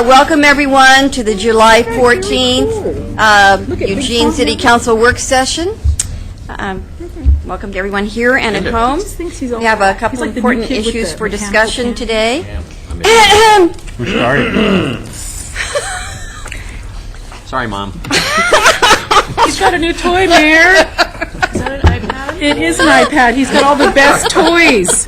Welcome everyone to the July 14th Eugene City Council work session. Welcome to everyone here and at home. We have a couple important issues for discussion today. Who started? Sorry, Mom. He's got a new toy, Mayor. Is that an iPad? It is an iPad. He's got all the best toys.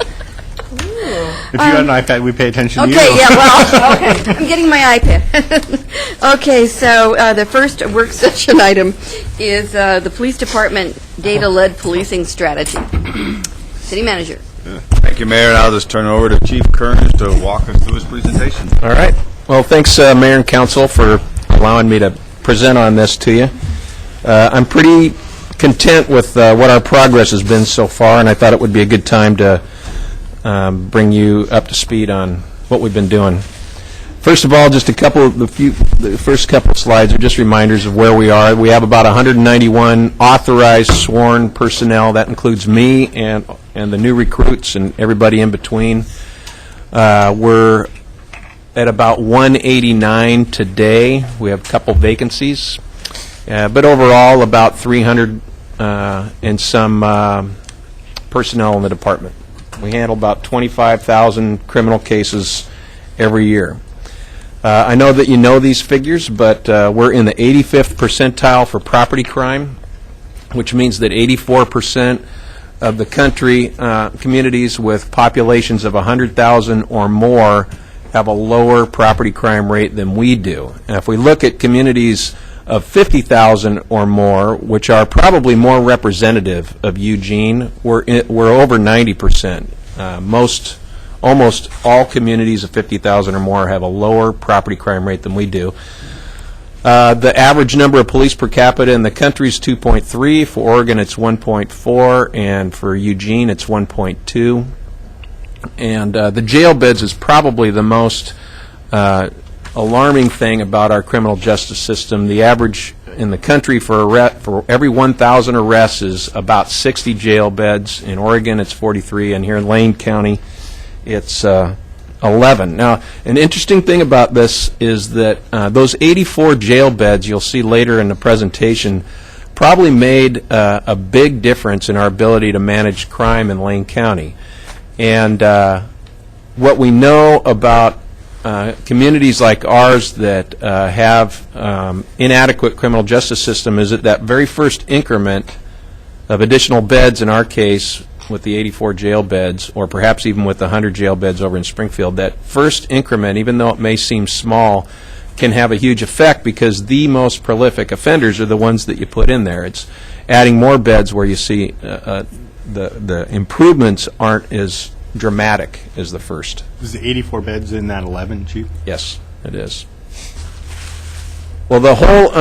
If you had an iPad, we pay attention to you. Okay, yeah, well, okay. I'm getting my iPad. Okay, so the first work session item is the police department data-led policing strategy. City manager. Thank you, Mayor. And I'll just turn it over to Chief Kearns to walk us through his presentation. All right. Well, thanks, Mayor and Council, for allowing me to present on this to you. I'm pretty content with what our progress has been so far, and I thought it would be a good time to bring you up to speed on what we've been doing. First of all, just the first couple of slides are just reminders of where we are. We have about 191 authorized sworn personnel. That includes me and the new recruits and everybody in between. We're at about 189 today. We have a couple vacancies, but overall about 300 and some personnel in the department. We handle about 25,000 criminal cases every year. I know that you know these figures, but we're in the 85th percentile for property crime, which means that 84% of the country, communities with populations of 100,000 or more, have a lower property crime rate than we do. And if we look at communities of 50,000 or more, which are probably more representative of Eugene, we're over 90%. Almost all communities of 50,000 or more have a lower property crime rate than we do. The average number of police per capita in the country is 2.3. For Oregon, it's 1.4, and for Eugene, it's 1.2. And the jail beds is probably the most alarming thing about our criminal justice system. The average in the country for every 1,000 arrests is about 60 jail beds. In Oregon, it's 43, and here in Lane County, it's 11. Now, an interesting thing about this is that those 84 jail beds you'll see later in the presentation probably made a big difference in our ability to manage crime in Lane County. And what we know about communities like ours that have inadequate criminal justice system is that very first increment of additional beds, in our case with the 84 jail beds, or perhaps even with the 100 jail beds over in Springfield, that first increment, even though it may seem small, can have a huge effect because the most prolific offenders are the ones that you put in there. It's adding more beds where you see the improvements aren't as dramatic as the first. Is the 84 beds in that 11, Chief? Yes, it is. Well, the whole,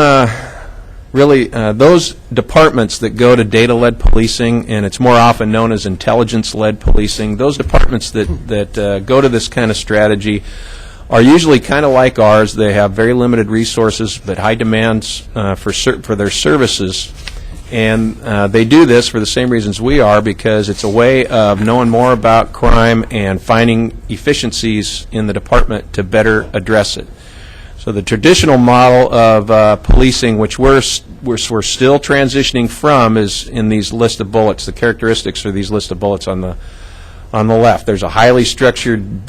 really, those departments that go to data-led policing, and it's more often known as intelligence-led policing, those departments that go to this kind of strategy are usually kind of like ours. They have very limited resources but high demands for their services. And they do this for the same reasons we are, because it's a way of knowing more about crime and finding efficiencies in the department to better address it. So the traditional model of policing, which we're still transitioning from, is in these list of bullets. The characteristics are these list of bullets on the left. There's a highly structured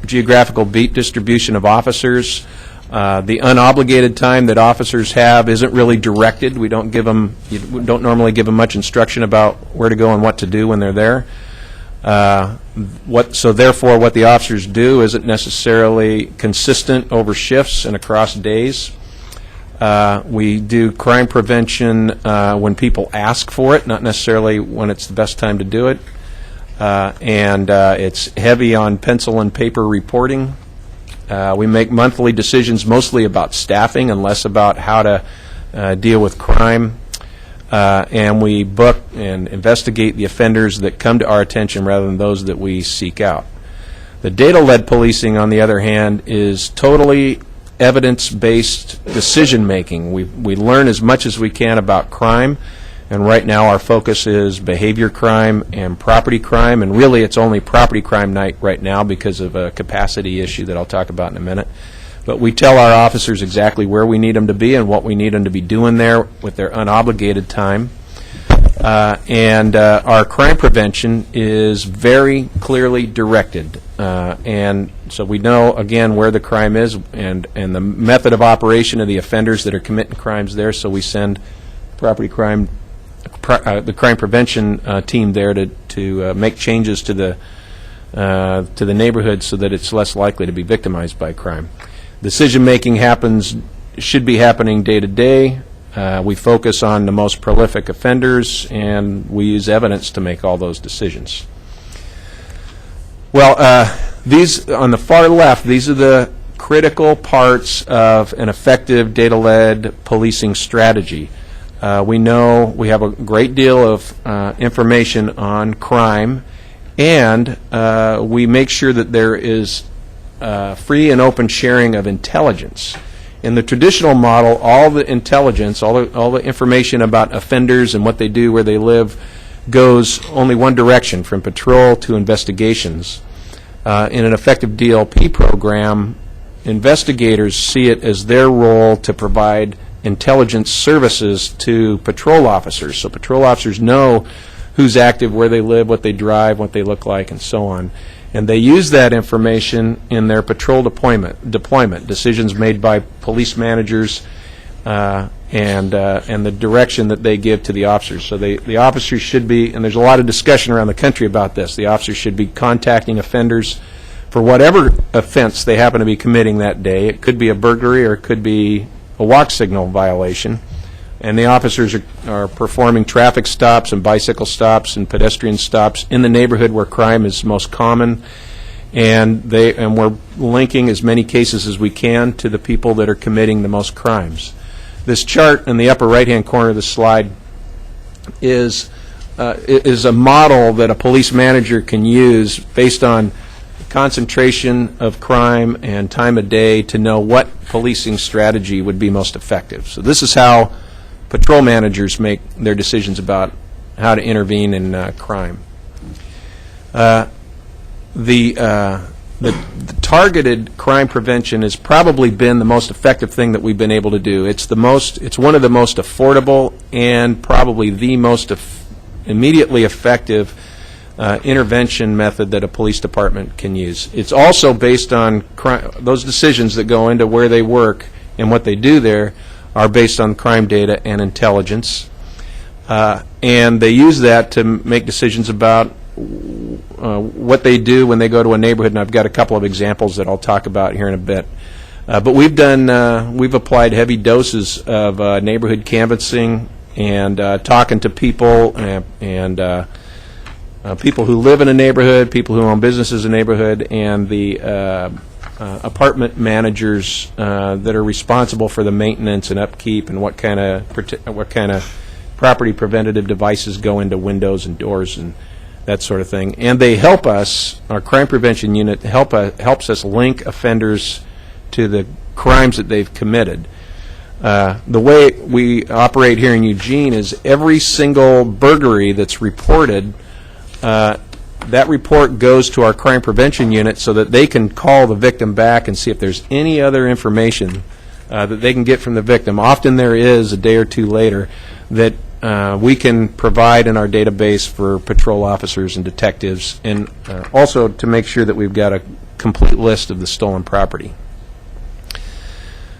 geographical beat distribution of officers. The unobligated time that officers have isn't really directed. We don't normally give them much instruction about where to go and what to do when they're there. So therefore, what the officers do isn't necessarily consistent over shifts and across days. We do crime prevention when people ask for it, not necessarily when it's the best time to do it. And it's heavy on pencil and paper reporting. We make monthly decisions mostly about staffing and less about how to deal with crime. And we book and investigate the offenders that come to our attention rather than those that we seek out. The data-led policing, on the other hand, is totally evidence-based decision-making. We learn as much as we can about crime, And right now, our focus is behavior crime and property crime, and really it's only property crime night right now because of a capacity issue that I'll talk about in a minute. But we tell our officers exactly where we need them to be and what we need them to be doing there with their unobligated time. And our crime prevention is very clearly directed. And so we know, again, where the crime is and the method of operation of the offenders that are committing crimes there, so we send property crime, the crime prevention team there to make changes to the neighborhood so that it's less likely to be victimized by crime. Decision-making should be happening day to day. We focus on the most prolific offenders, and we use evidence to make all those decisions. Well, these on the far left, these are the critical parts of an effective data-led policing strategy. We know we have a great deal of information on crime, and we make sure that there is free and open sharing of intelligence. In the traditional model, all the intelligence, all the information about offenders and what they do, where they live, goes only one direction, from patrol to investigations. In an effective DLP program, investigators see it as their role to provide intelligence services to patrol officers. So patrol officers know who's active, where they live, what they drive, what they look like, and so on. And they use that information in their patrol deployment decisions made by police managers and the direction that they give to the officers. So the officers should be, and there's a lot of discussion around the country about this, the officers should be contacting offenders for whatever offense they happen to be committing that day. It could be a burglary or it could be a walk signal violation. And the officers are performing traffic stops and bicycle stops and pedestrian stops in the neighborhood where crime is most common, and we're linking as many cases as we can to the people that are committing the most crimes. This chart in the upper right-hand corner of the slide is a model that a police manager can use based on concentration of crime and time of day to know what policing strategy would be most effective. So this is how patrol managers make their decisions about how to intervene in crime. The targeted crime prevention has probably been the most effective thing that we've been able to do. It's one of the most affordable and probably the most immediately effective intervention method that a police department can use. It's also based on those decisions that go into where they work and what they do there are based on crime data and intelligence, and they use that to make decisions about what they do when they go to a neighborhood, and I've got a couple of examples that I'll talk about here in a bit. But we've applied heavy doses of neighborhood canvassing and talking to people and people who live in a neighborhood, people who own businesses in a neighborhood, and the apartment managers that are responsible for the maintenance and upkeep and what kind of property preventative devices go into windows and doors and that sort of thing. And they help us, our crime prevention unit helps us link offenders to the crimes that they've committed. The way we operate here in Eugene is every single burglary that's reported, that report goes to our crime prevention unit so that they can call the victim back and see if there's any other information that they can get from the victim. Often there is, a day or two later, that we can provide in our database for patrol officers and detectives, and also to make sure that we've got a complete list of the stolen property.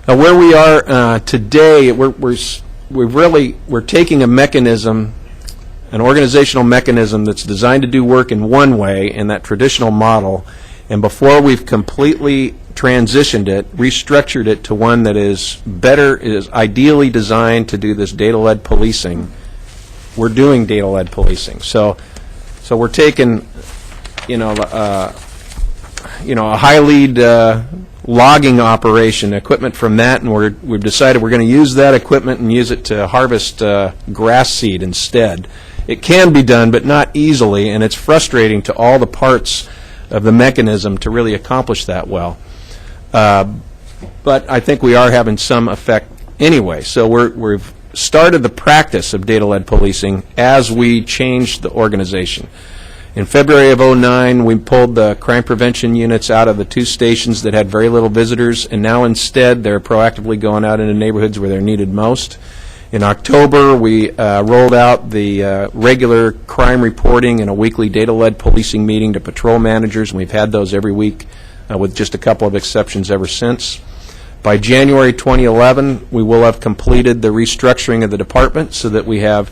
Where we are today, we're taking a mechanism, an organizational mechanism that's designed to do work in one way in that traditional model, and before we've completely transitioned it, restructured it to one that is ideally designed to do this data-led policing, we're doing data-led policing. So we're taking, a high-lead logging operation, equipment from that, and we've decided we're going to use that equipment and use it to harvest grass seed instead. It can be done, but not easily, and it's frustrating to all the parts of the mechanism to really accomplish that well. But I think we are having some effect anyway. So started the practice of data-led policing as we changed the organization. In February of '09, we pulled the crime prevention units out of the 2 stations that had very little visitors, and now instead they're proactively going out into neighborhoods where they're needed most. In October, we rolled out the regular crime reporting and a weekly data-led policing meeting to patrol managers, and we've had those every week with just a couple of exceptions ever since. By January 2011, we will have completed the restructuring of the department so that we have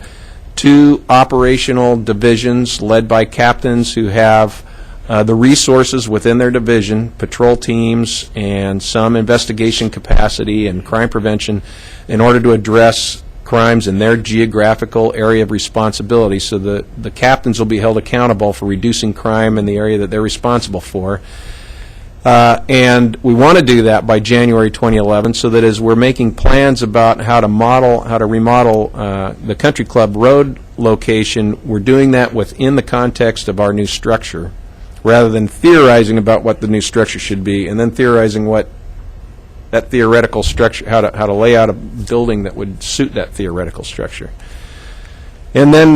2 operational divisions led by captains who have the resources within their division, patrol teams, and some investigation capacity and crime prevention in order to address crimes in their geographical area of responsibility, so the captains will be held accountable for reducing crime in the area that they're responsible for. And we want to do that by January 2011, so that as we're making plans about how to remodel the Country Club Road location, we're doing that within the context of our new structure, rather than theorizing about what the new structure should be and then theorizing what that theoretical structure, how to lay out a building that would suit that theoretical structure. And then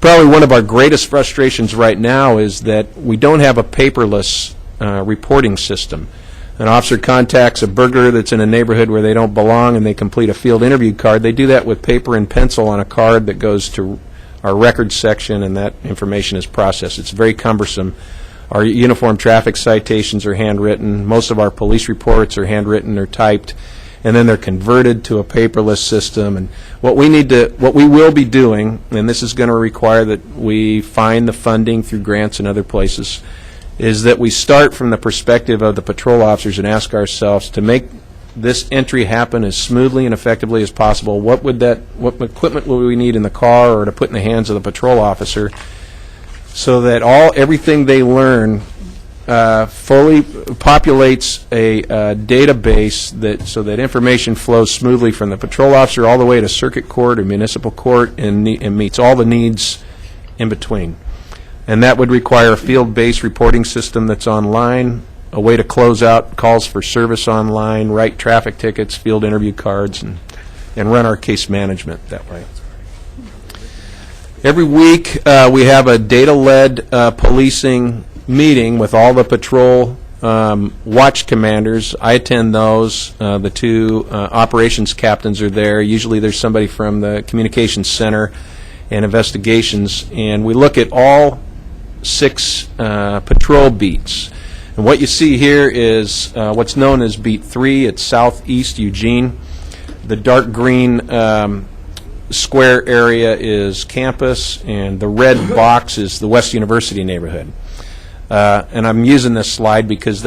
probably one of our greatest frustrations right now is that we don't have a paperless reporting system. An officer contacts a burglar that's in a neighborhood where they don't belong and they complete a field interview card. They do that with paper and pencil on a card that goes to our records section, and that information is processed. It's very cumbersome. Our uniform traffic citations are handwritten. Most of our police reports are handwritten or typed, and then they're converted to a paperless system. And what we will be doing, and this is going to require that we find the funding through grants and other places, is that we start from the perspective of the patrol officers and ask ourselves, to make this entry happen as smoothly and effectively as possible, what equipment would we need in the car or to put in the hands of the patrol officer, so that everything they learn fully populates a database so that information flows smoothly from the patrol officer all the way to circuit court or municipal court and meets all the needs in between. And that would require a field-based reporting system that's online, a way to close out calls for service online, write traffic tickets, field interview cards, and run our case management that way. Every week we have a data-led policing meeting with all the patrol watch commanders. I attend those. The 2 operations captains are there. Usually there's somebody from the communications center and investigations, and we look at all 6 patrol beats. And what you see here is what's known as Beat 3. It's southeast Eugene. The dark green square area is campus, and the red box is the West University neighborhood. And I'm using this slide because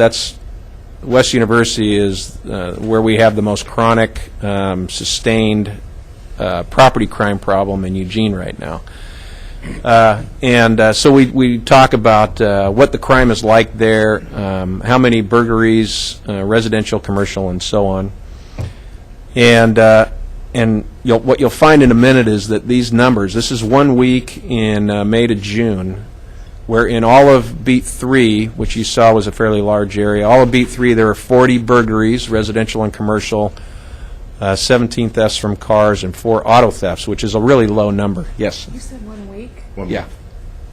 West University is where we have the most chronic, sustained property crime problem in Eugene right now. So we talk about what the crime is like there, how many burglaries, residential, commercial, and so on. And what you'll find in a minute is that these numbers, this is 1 week in May to June, where in all of Beat 3, which you saw was a fairly large area, all of Beat 3 there are 40 burglaries, residential and commercial, 17 thefts from cars, and 4 auto thefts, which is a really low number. Yes? You said 1 week? Yeah.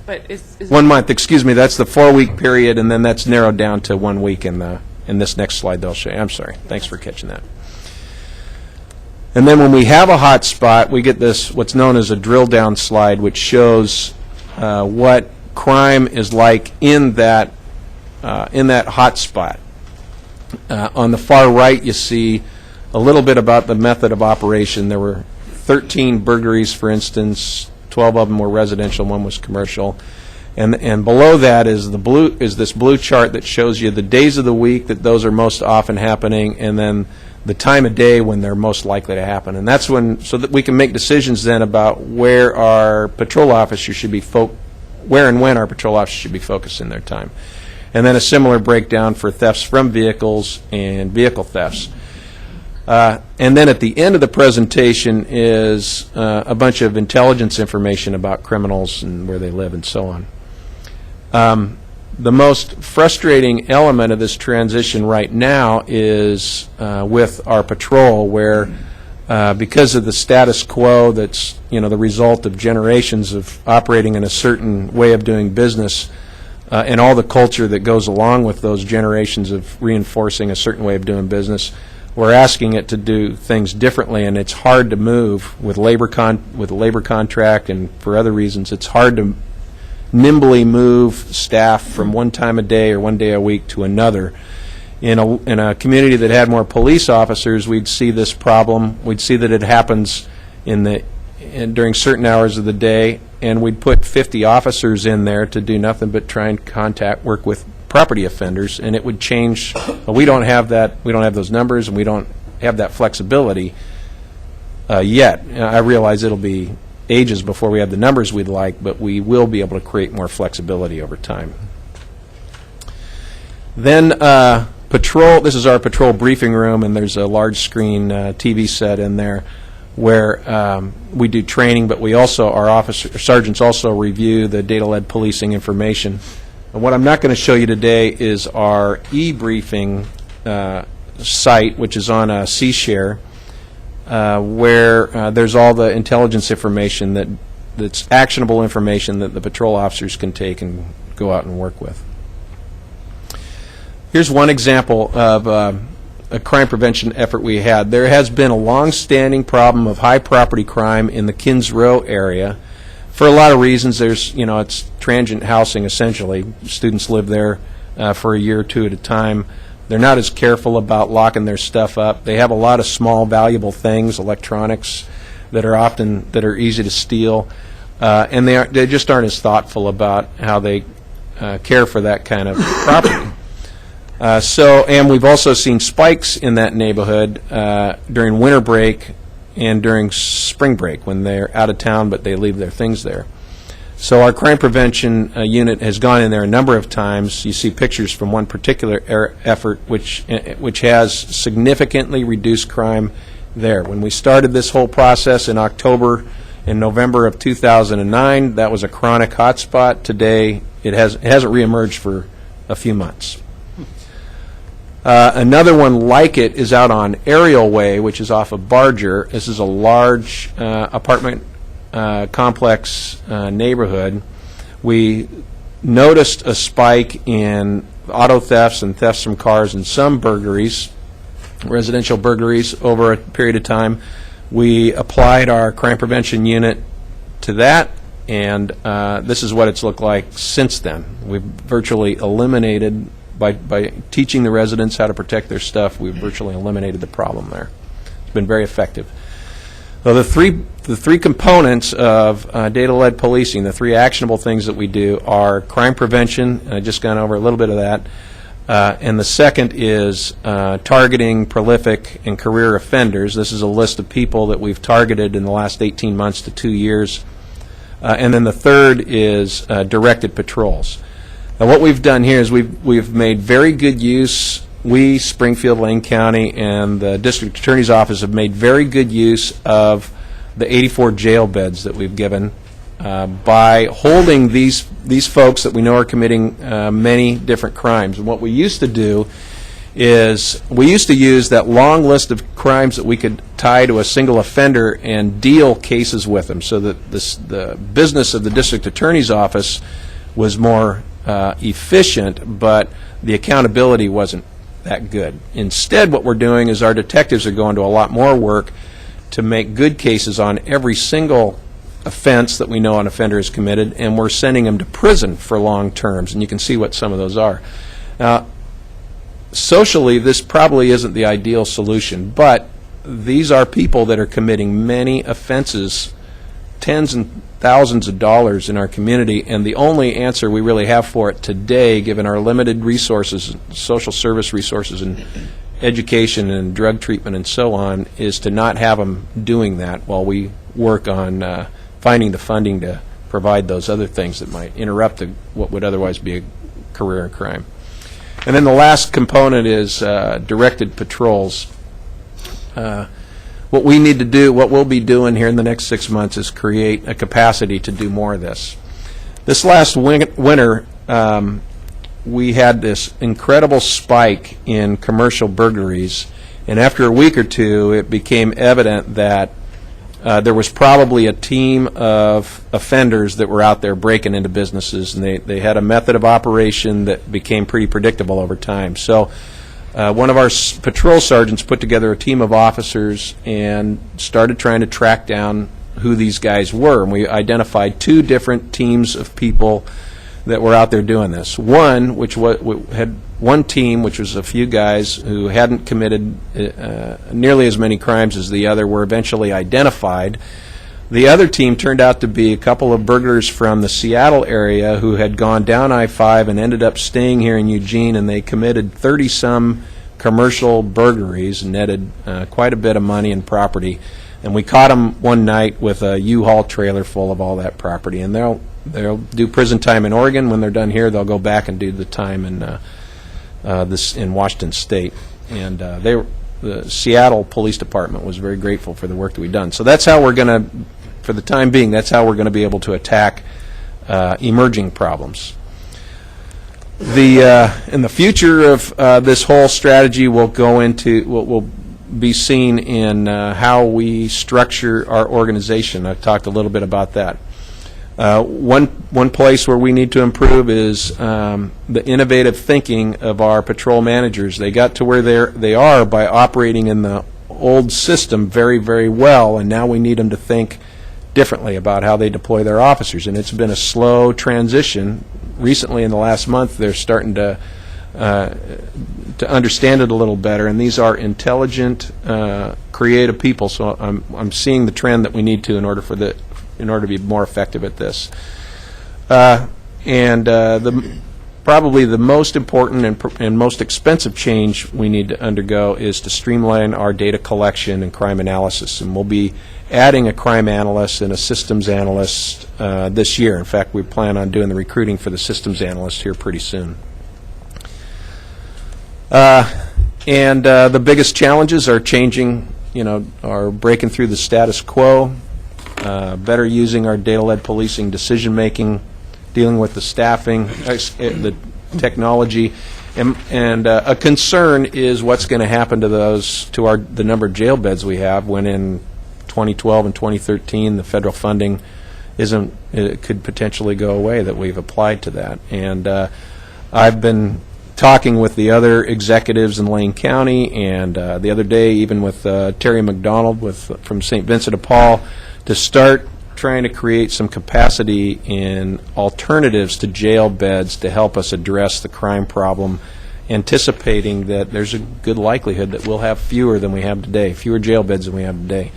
But is 1 month, excuse me, that's the 4-week period, and then that's narrowed down to 1 week in this next slide they'll show you. I'm sorry. Thanks for catching that. And then when we have a hot spot, we get this, what's known as a drill down slide, which shows what crime is like in that hot spot. On the far right, you see a little bit about the method of operation. There were 13 burglaries, for instance. 12 of them were residential, 1 was commercial. And below that is this blue chart that shows you the days of the week that those are most often happening, and then the time of day when they're most likely to happen. And that's so that we can make decisions then about where our patrol officers should be where and when our patrol officers should be focusing their time. And then a similar breakdown for thefts from vehicles and vehicle thefts. And then at the end of the presentation is a bunch of intelligence information about criminals and where they live and so on. The most frustrating element of this transition right now is with our patrol, where because of the status quo that's, the result of generations of operating in a certain way of doing business, and all the culture that goes along with those generations of reinforcing a certain way of doing business, we're asking it to do things differently, and it's hard to move with a labor contract, and for other reasons, it's hard to nimbly move staff from one time a day or one day a week to another. In a community that had more police officers, we'd see this problem. We'd see that it happens during certain hours of the day, and we'd put 50 officers in there to do nothing but try and work with property offenders, and it would change. But we don't have that. We don't have those numbers, and we don't have that flexibility yet. I realize it'll be ages before we have the numbers we'd like, but we will be able to create more flexibility over time. Then patrol. This is our patrol briefing room, and there's a large screen TV set in there where we do training, but we also, our sergeants also review the data-led policing information. And what I'm not going to show you today is our e-briefing site, which is on a C-Share, where there's all the intelligence information that's actionable information that the patrol officers can take and go out and work with. Here's one example of a crime prevention effort we had. There has been a long-standing problem of high property crime in the Kins Row area for a lot of reasons. There's, it's transient housing essentially. Students live there for a year or two at a time. They're not as careful about locking their stuff up. They have a lot of small, valuable things, electronics, that are easy to steal, and they just aren't as thoughtful about how they care for that kind of property. And we've also seen spikes in that neighborhood during winter break and during spring break when they're out of town but they leave their things there. So our crime prevention unit has gone in there a number of times. You see pictures from one particular effort which has significantly reduced crime there. When we started this whole process in November of 2009, that was a chronic hotspot. Today it hasn't reemerged for a few months. Another one like it is out on Ariel Way, which is off of Barger. This is a large apartment complex neighborhood. We noticed a spike in auto thefts and thefts from cars and some burglaries, residential burglaries, over a period of time. We applied our crime prevention unit to that, and this is what it's looked like since then. We've virtually eliminated, by teaching the residents how to protect their stuff, we've virtually eliminated the problem there. It's been very effective. So the three components of data-led policing, the three actionable things that we do, are crime prevention, and I've just gone over a little bit of that, and the second is targeting prolific and career offenders. This is a list of people that we've targeted in the last 18 months to 2 years. And then the third is directed patrols. Now what we've done here is we've made very good use, Springfield, Lane County, and the District Attorney's Office have made very good use of the 84 jail beds that we've given by holding these folks that we know are committing many different crimes. And what we used to do is we used to use that long list of crimes that we could tie to a single offender and deal cases with them, so that the business of the District Attorney's Office was more efficient, but the accountability wasn't that good. Instead, what we're doing is our detectives are going to a lot more work to make good cases on every single offense that we know an offender has committed, and we're sending them to prison for long terms, and you can see what some of those are. Now, socially, this probably isn't the ideal solution, but these are people that are committing many offenses, tens and thousands of dollars in our community, and the only answer we really have for it today, given our limited resources, social service resources and education and drug treatment and so on, is to not have them doing that while we work on finding the funding to provide those other things that might interrupt what would otherwise be a career in crime. And then the last component is directed patrols. What we need to do, what we'll be doing here in the next 6 months, is create a capacity to do more of this. This last winter, we had this incredible spike in commercial burglaries, And after a week or two, it became evident that there was probably a team of offenders that were out there breaking into businesses, and they had a method of operation that became pretty predictable over time. So one of our patrol sergeants put together a team of officers and started trying to track down who these guys were, and we identified 2 different teams of people that were out there doing this. One, which had one team, which was a few guys who hadn't committed nearly as many crimes as the other, were eventually identified. The other team turned out to be a couple of burglars from the Seattle area who had gone down I-5 and ended up staying here in Eugene, and they committed 30-some commercial burglaries and netted quite a bit of money and property. And we caught them one night with a U-Haul trailer full of all that property. And they'll do prison time in Oregon. When they're done here, they'll go back and do the time in Washington State. And the Seattle Police Department was very grateful for the work that we've done. So that's how we're going to, for the time being, that's how we're going to be able to attack emerging problems. In the future of this whole strategy will go into will be seen in how we structure our organization. I've talked a little bit about that. One place where we need to improve is the innovative thinking of our patrol managers. They got to where they are by operating in the old system very, very well, and now we need them to think differently about how they deploy their officers. And it's been a slow transition. Recently, in the last month, they're starting to understand it a little better, and these are intelligent, creative people. So I'm seeing the trend that we need to in order to be more effective at this. Probably the most important and most expensive change we need to undergo is to streamline our data collection and crime analysis. And we'll be adding a crime analyst and a systems analyst this year. In fact, we plan on doing the recruiting for the systems analyst here pretty soon. The biggest challenges are are breaking through the status quo, better using our data-led policing decision-making, dealing with the staffing, the technology, and a concern is what's going to happen to the number of jail beds we have when in 2012 and 2013 the federal funding could potentially go away that we've applied to that. And I've been talking with the other executives in Lane County, and the other day even with Terry McDonald from St. Vincent de Paul, to start trying to create some capacity in alternatives to jail beds to help us address the crime problem, anticipating that there's a good likelihood that we'll have fewer jail beds than we have today.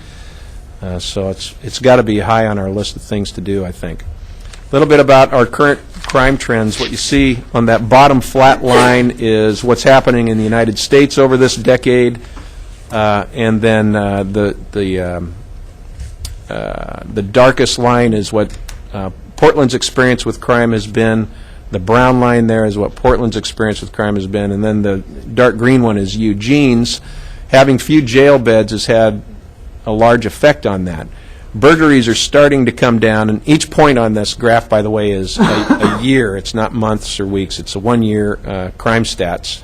So it's got to be high on our list of things to do, I think. A little bit about our current crime trends. What you see on that bottom flat line is what's happening in the United States over this decade, and then the darkest line is what Portland's experience with crime has been. The brown line there is what Portland's experience with crime has been, and then the dark green one is Eugene's. Having few jail beds has had a large effect on that. Burglaries are starting to come down, and each point on this graph, by the way, is a year. It's not months or weeks. It's a one-year crime stats.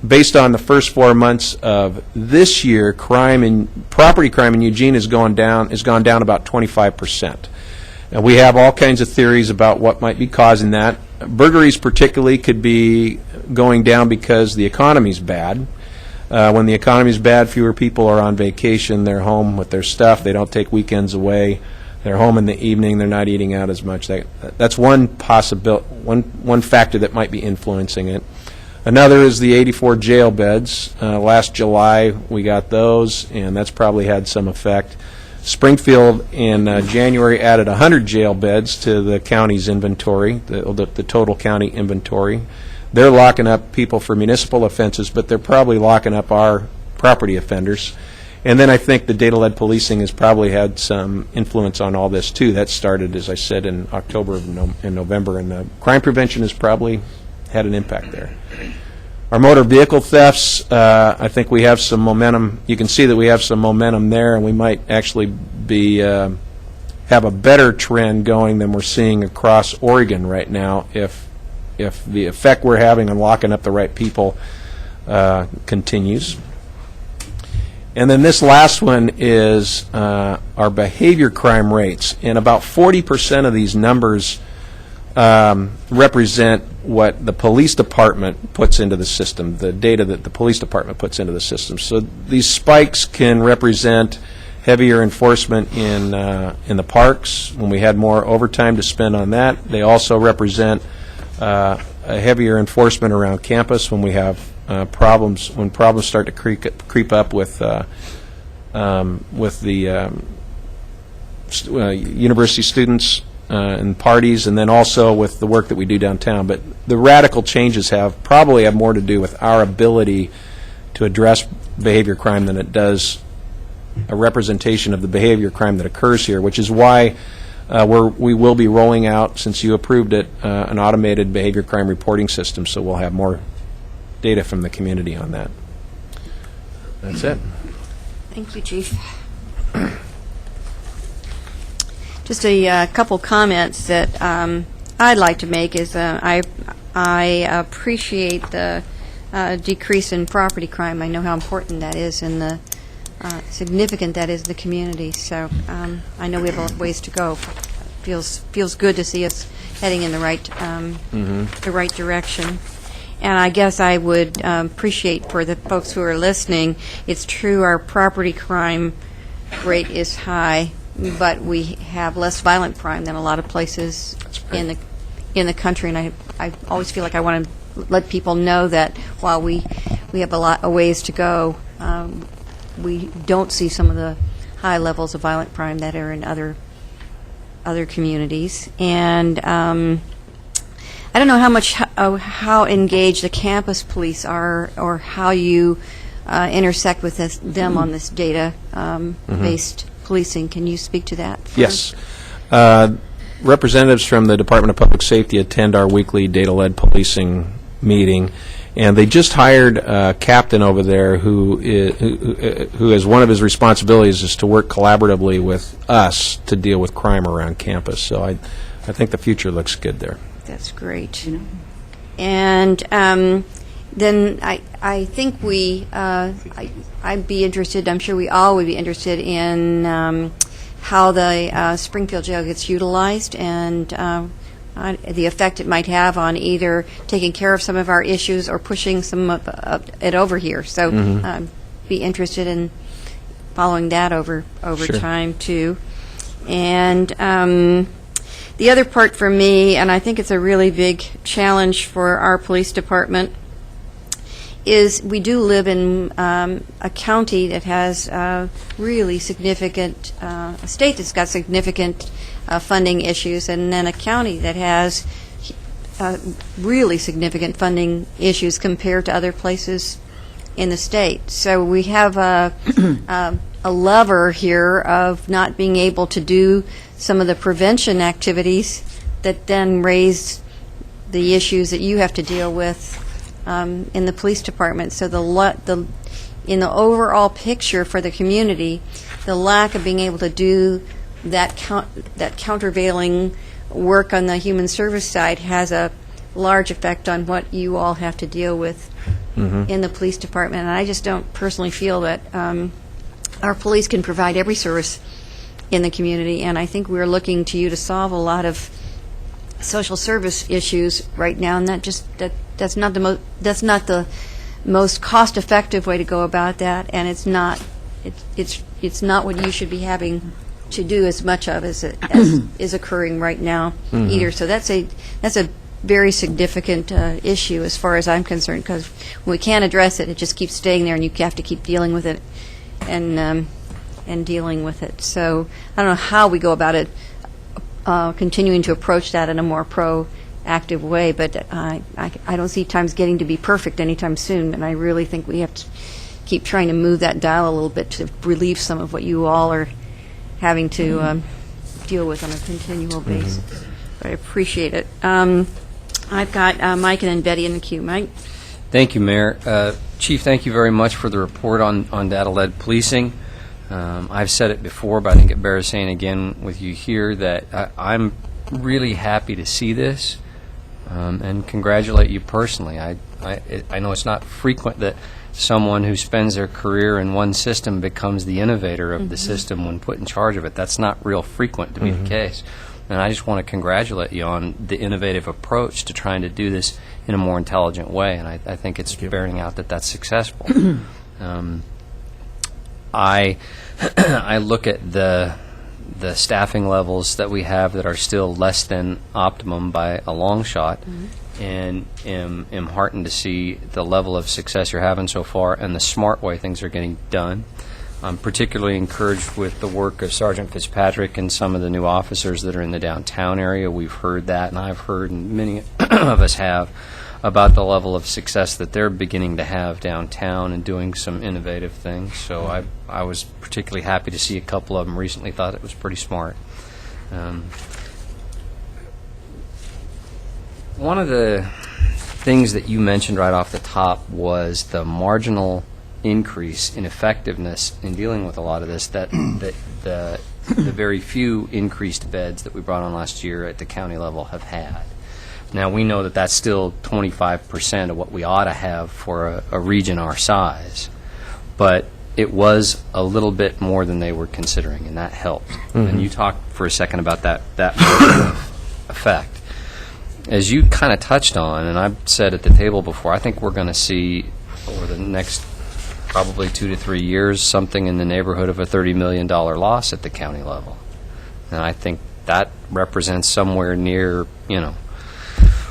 Based on the first 4 months of this year, property crime in Eugene has gone down about 25%. And we have all kinds of theories about what might be causing that. Burglaries particularly could be going down because the economy's bad. When the economy's bad, fewer people are on vacation. They're home with their stuff. They don't take weekends away. They're home in the evening. They're not eating out as much. That's one factor that might be influencing it. Another is the 84 jail beds. Last July we got those, and that's probably had some effect. Springfield in January added 100 jail beds to the county's inventory, the total county inventory. They're locking up people for municipal offenses, but they're probably locking up our property offenders. And then I think the data-led policing has probably had some influence on all this too. That started, as I said, in October and November, and crime prevention has probably had an impact there. Our motor vehicle thefts, I think we have some momentum. You can see that we have some momentum there, and we might actually have a better trend going than we're seeing across Oregon right now if the effect we're having on locking up the right people continues. And then this last one is our behavior crime rates. And about 40% of these numbers represent what the police department puts into the system, the data that the police department puts into the system. So these spikes can represent heavier enforcement in the parks when we had more overtime to spend on that. They also represent a heavier enforcement around campus when we have problems, when problems start to creep up with the university students and parties, and then also with the work that we do downtown. But the radical changes probably have more to do with our ability to address behavior crime than it does a representation of the behavior crime that occurs here, which is why we will be rolling out, since you approved it, an automated behavior crime reporting system, so we'll have more data from the community on that. That's it. Thank you, Chief. Just a couple comments that I'd like to make is I appreciate the decrease in property crime. I know how important that is and the significant that is in the community. So I know we have a ways to go. Feels good to see us heading in the right direction. And I guess I would appreciate for the folks who are listening, it's true our property crime rate is high, but we have less violent crime than a lot of places in the country. And I always feel like I want to let people know that while we have a ways to go, we don't see some of the high levels of violent crime that are in other communities. And I don't know how engaged the campus police are, or how you intersect with them on this data based policing. Can you speak to that? Yes. Representatives from the Department of Public Safety attend our weekly data-led policing meeting, and they just hired a captain over there who is one of his responsibilities is to work collaboratively with us to deal with crime around campus. So I think the future looks good there. That's great. And then I think I'd be interested, I'm sure we all would be interested in how the Springfield Jail gets utilized and the effect it might have on either taking care of some of our issues or pushing some of it over here. So be interested in following that over Sure. time, too. And the other part for me, and I think it's a really big challenge for our police department, is we do live in a county that has really significant, a state that's got significant funding issues, and then a county that has really significant funding issues compared to other places in the state. So we have a lever here of not being able to do some of the prevention activities that then raise the issues that you have to deal with in the police department. So in the overall picture for the community, the lack of being able to do that countervailing work on the human service side has a large effect on what you all have to deal with in the police department. And I just don't personally feel that our police can provide every service in the community, and I think we're looking to you to solve a lot of social service issues right now, and that's not the most cost-effective way to go about that, and it's not what you should be having to do as much of as is occurring right now either. So that's a very significant issue as far as I'm concerned, because when we can't address it, it just keeps staying there, and you have to keep dealing with it and dealing with it. So I don't know how we go about it, continuing to approach that in a more proactive way, but I don't see times getting to be perfect anytime soon, and I really think we have to keep trying to move that dial a little bit to relieve some of what you all are having to deal with on a continual basis. But I appreciate it. I've got Mike and then Betty in the queue. Mike? Thank you, Mayor. Chief, thank you very much for the report on data-led policing. I've said it before, but I think it bears saying again with you here that I'm really happy to see this and congratulate you personally. I know it's not frequent that someone who spends their career in one system becomes the innovator of the system when put in charge of it. That's not real frequent to be the case. And I just want to congratulate you on the innovative approach to trying to do this in a more intelligent way, and I think it's bearing out that that's successful. I look at the staffing levels that we have that are still less than optimum by a long shot, and am heartened to see the level of success you're having so far and the smart way things are getting done. I'm particularly encouraged with the work of Sergeant Fitzpatrick and some of the new officers that are in the downtown area. We've heard that, and I've heard, and many of us have, about the level of success that they're beginning to have downtown and doing some innovative things. So I was particularly happy to see a couple of them recently. Thought it was pretty smart. One of the things that you mentioned right off the top was the marginal increase in effectiveness in dealing with a lot of this, that the very few increased beds that we brought on last year at the county level have had. Now, we know that that's still 25% of what we ought to have for a region our size, but it was a little bit more than they were considering, and that helped. And you talked for a second about that effect. As you kind of touched on, and I've said at the table before, I think we're going to see over the next probably 2 to 3 years something in the neighborhood of a $30 million loss at the county level. And I think that represents somewhere near,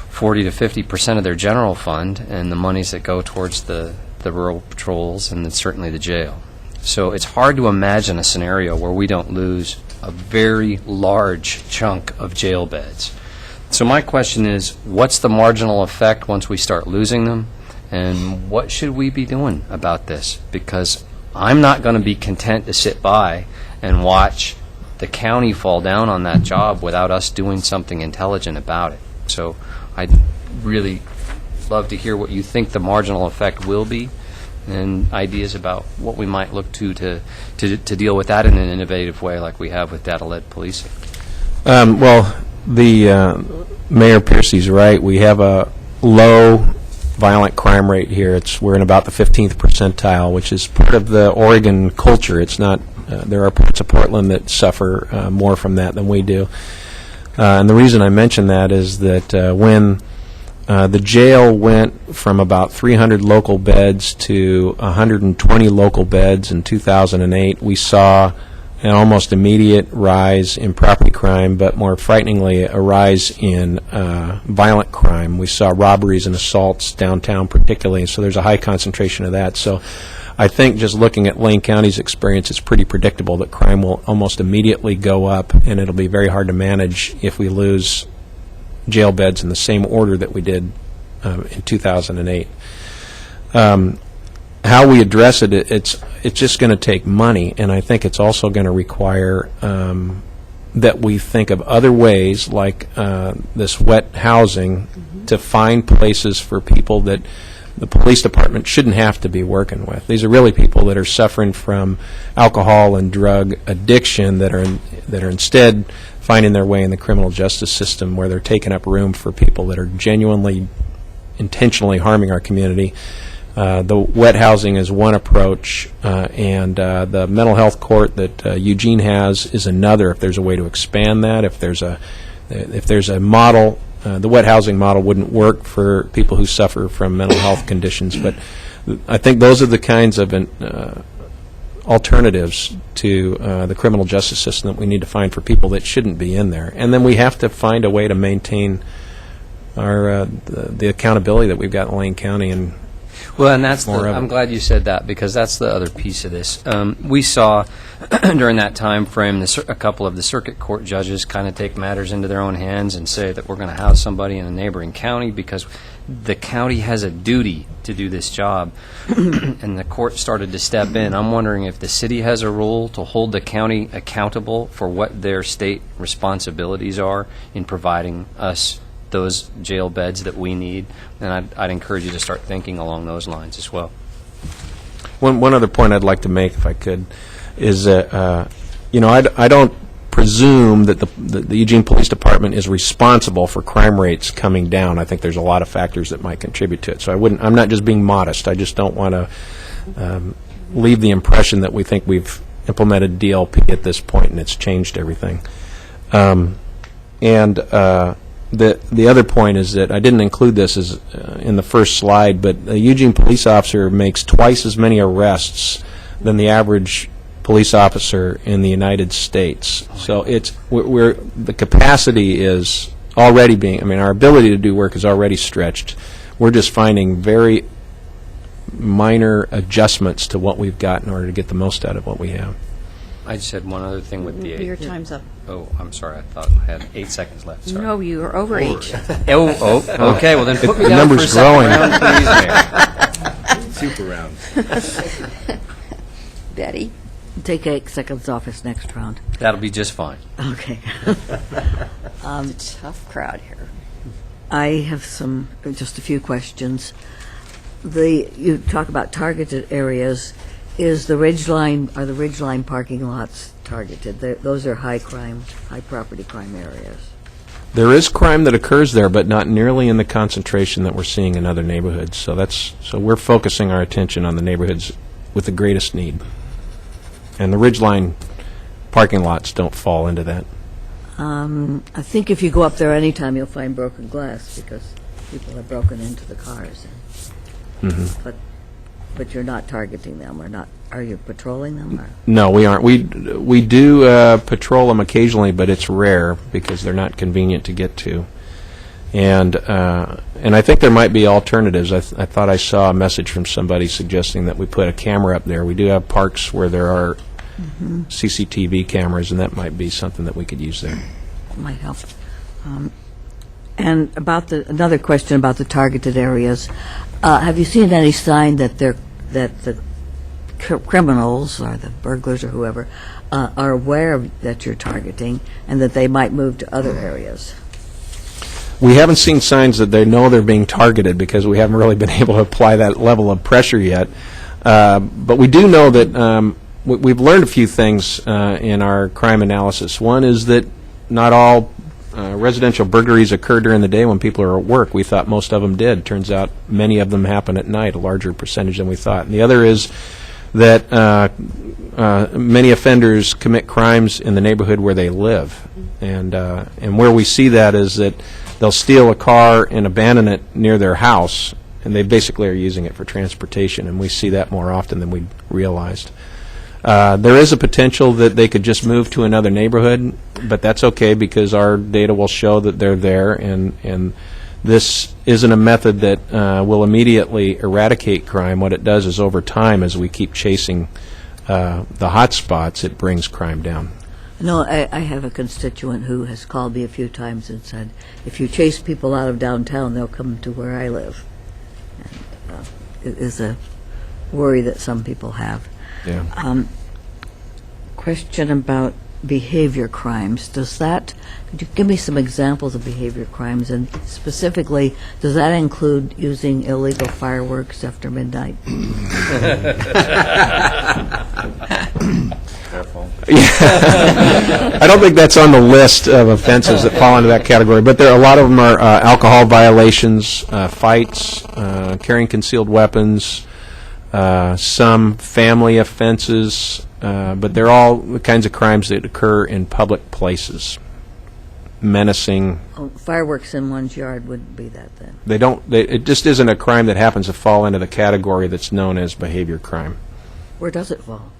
40 to 50% of their general fund and the monies that go towards the rural patrols and then certainly the jail. So it's hard to imagine a scenario where we don't lose a very large chunk of jail beds. So my question is, what's the marginal effect once we start losing them? And what should we be doing about this? Because I'm not going to be content to sit by and watch the county fall down on that job without us doing something intelligent about it. So I'd really love to hear what you think the marginal effect will be and ideas about what we might look to deal with that in an innovative way like we have with data-led policing. Well, the Mayor Piercy's right. We have a low violent crime rate here. We're in about the 15th percentile, which is part of the Oregon culture. It's not. There are parts of Portland that suffer more from that than we do. And the reason I mention that is that when the jail went from about 300 local beds to 120 local beds in 2008, we saw an almost immediate rise in property crime, but more frighteningly, a rise in violent crime. We saw robberies and assaults downtown particularly, so there's a high concentration of that. So I think just looking at Lane County's experience, it's pretty predictable that crime will almost immediately go up, and it'll be very hard to manage if we lose jail beds in the same order that we did in 2008. How we address it, it's just going to take money, and I think it's also going to require that we think of other ways, like this wet housing, to find places for people that the police department shouldn't have to be working with. These are really people that are suffering from alcohol and drug addiction that are instead finding their way in the criminal justice system, where they're taking up room for people that are genuinely, intentionally harming our community. The wet housing is one approach, and the mental health court that Eugene has is another. If there's a way to expand that, if there's a model, the wet housing model wouldn't work for people who suffer from mental health conditions. But I think those are the kinds of alternatives to the criminal justice system that we need to find for people that shouldn't be in there. And then we have to find a way to maintain our the accountability that we've got in Lane County. And well, and I'm glad you said that, because that's the other piece of this. We saw during that time frame a couple of the circuit court judges kind of take matters into their own hands and say that we're going to house somebody in a neighboring county because the county has a duty to do this job, and the court started to step in. I'm wondering if the city has a role to hold the county accountable for what their state responsibilities are in providing us those jail beds that we need, and I'd encourage you to start thinking along those lines as well. One other point I'd like to make, if I could, is that I don't presume that the Eugene Police Department is responsible for crime rates coming down. I think there's a lot of factors that might contribute to it. So I'm not just being modest. I just don't want to leave the impression that we think we've implemented DLP at this point and it's changed everything. The other point is that I didn't include this as in the first slide, but a Eugene police officer makes twice as many arrests than the average police officer in the United States. So the capacity is already our ability to do work is already stretched. We're just finding very minor adjustments to what we've got in order to get the most out of what we have. I just had one other thing with the Your time's up. Oh, I'm sorry. I thought I had 8 seconds left. Sorry. No, you are over 8. Okay. Well, then put me The down for a number's second growing. round, please, Mayor. Super round. Betty? Take 8 seconds off this next round. That'll be just fine. Okay. It's a tough crowd here. I have just a few questions. You talk about targeted areas. Are the ridgeline parking lots targeted? Those are high property crime areas. There is crime that occurs there, but not nearly in the concentration that we're seeing in other neighborhoods. So we're focusing our attention on the neighborhoods with the greatest need. And the ridgeline parking lots don't fall into that. I think if you go up there anytime, you'll find broken glass because people have broken into the cars. Mm-hmm. But you're not targeting them, or not? Are you patrolling them? Or? No, we aren't. We do patrol them occasionally, but it's rare because they're not convenient to get to. And I think there might be alternatives. I thought I saw a message from somebody suggesting that we put a camera up there. We do have parks where there are CCTV cameras, and that might be something that we could use there. Might help. And another question about the targeted areas. Have you seen any sign that the criminals or the burglars or whoever are aware that you're targeting and that they might move to other areas? We haven't seen signs that they know they're being targeted because we haven't really been able to apply that level of pressure yet. But we do know that we've learned a few things in our crime analysis. One is that not all residential burglaries occur during the day when people are at work. We thought most of them did. Turns out many of them happen at night, a larger percentage than we thought. And the other is that many offenders commit crimes in the neighborhood where they live. And where we see that is that they'll steal a car and abandon it near their house, and they basically are using it for transportation, and we see that more often than we realized. There is a potential that they could just move to another neighborhood, but that's okay because our data will show that they're there, and this isn't a method that will immediately eradicate crime. What it does is over time, as we keep chasing the hot spots, it brings crime down. No, I have a constituent who has called me a few times and said, if you chase people out of downtown, they'll come to where I live. And, it is a worry that some people have. Yeah. Question about behavior crimes. Could you give me some examples of behavior crimes, and specifically, does that include using illegal fireworks after midnight? Careful. I don't think that's on the list of offenses that fall into that category, but a lot of them are alcohol violations, fights, carrying concealed weapons, some family offenses, but they're all the kinds of crimes that occur in public places. Menacing. Oh, fireworks in one's yard wouldn't be that then. It just isn't a crime that happens to fall into the category that's known as behavior crime. Where does it fall?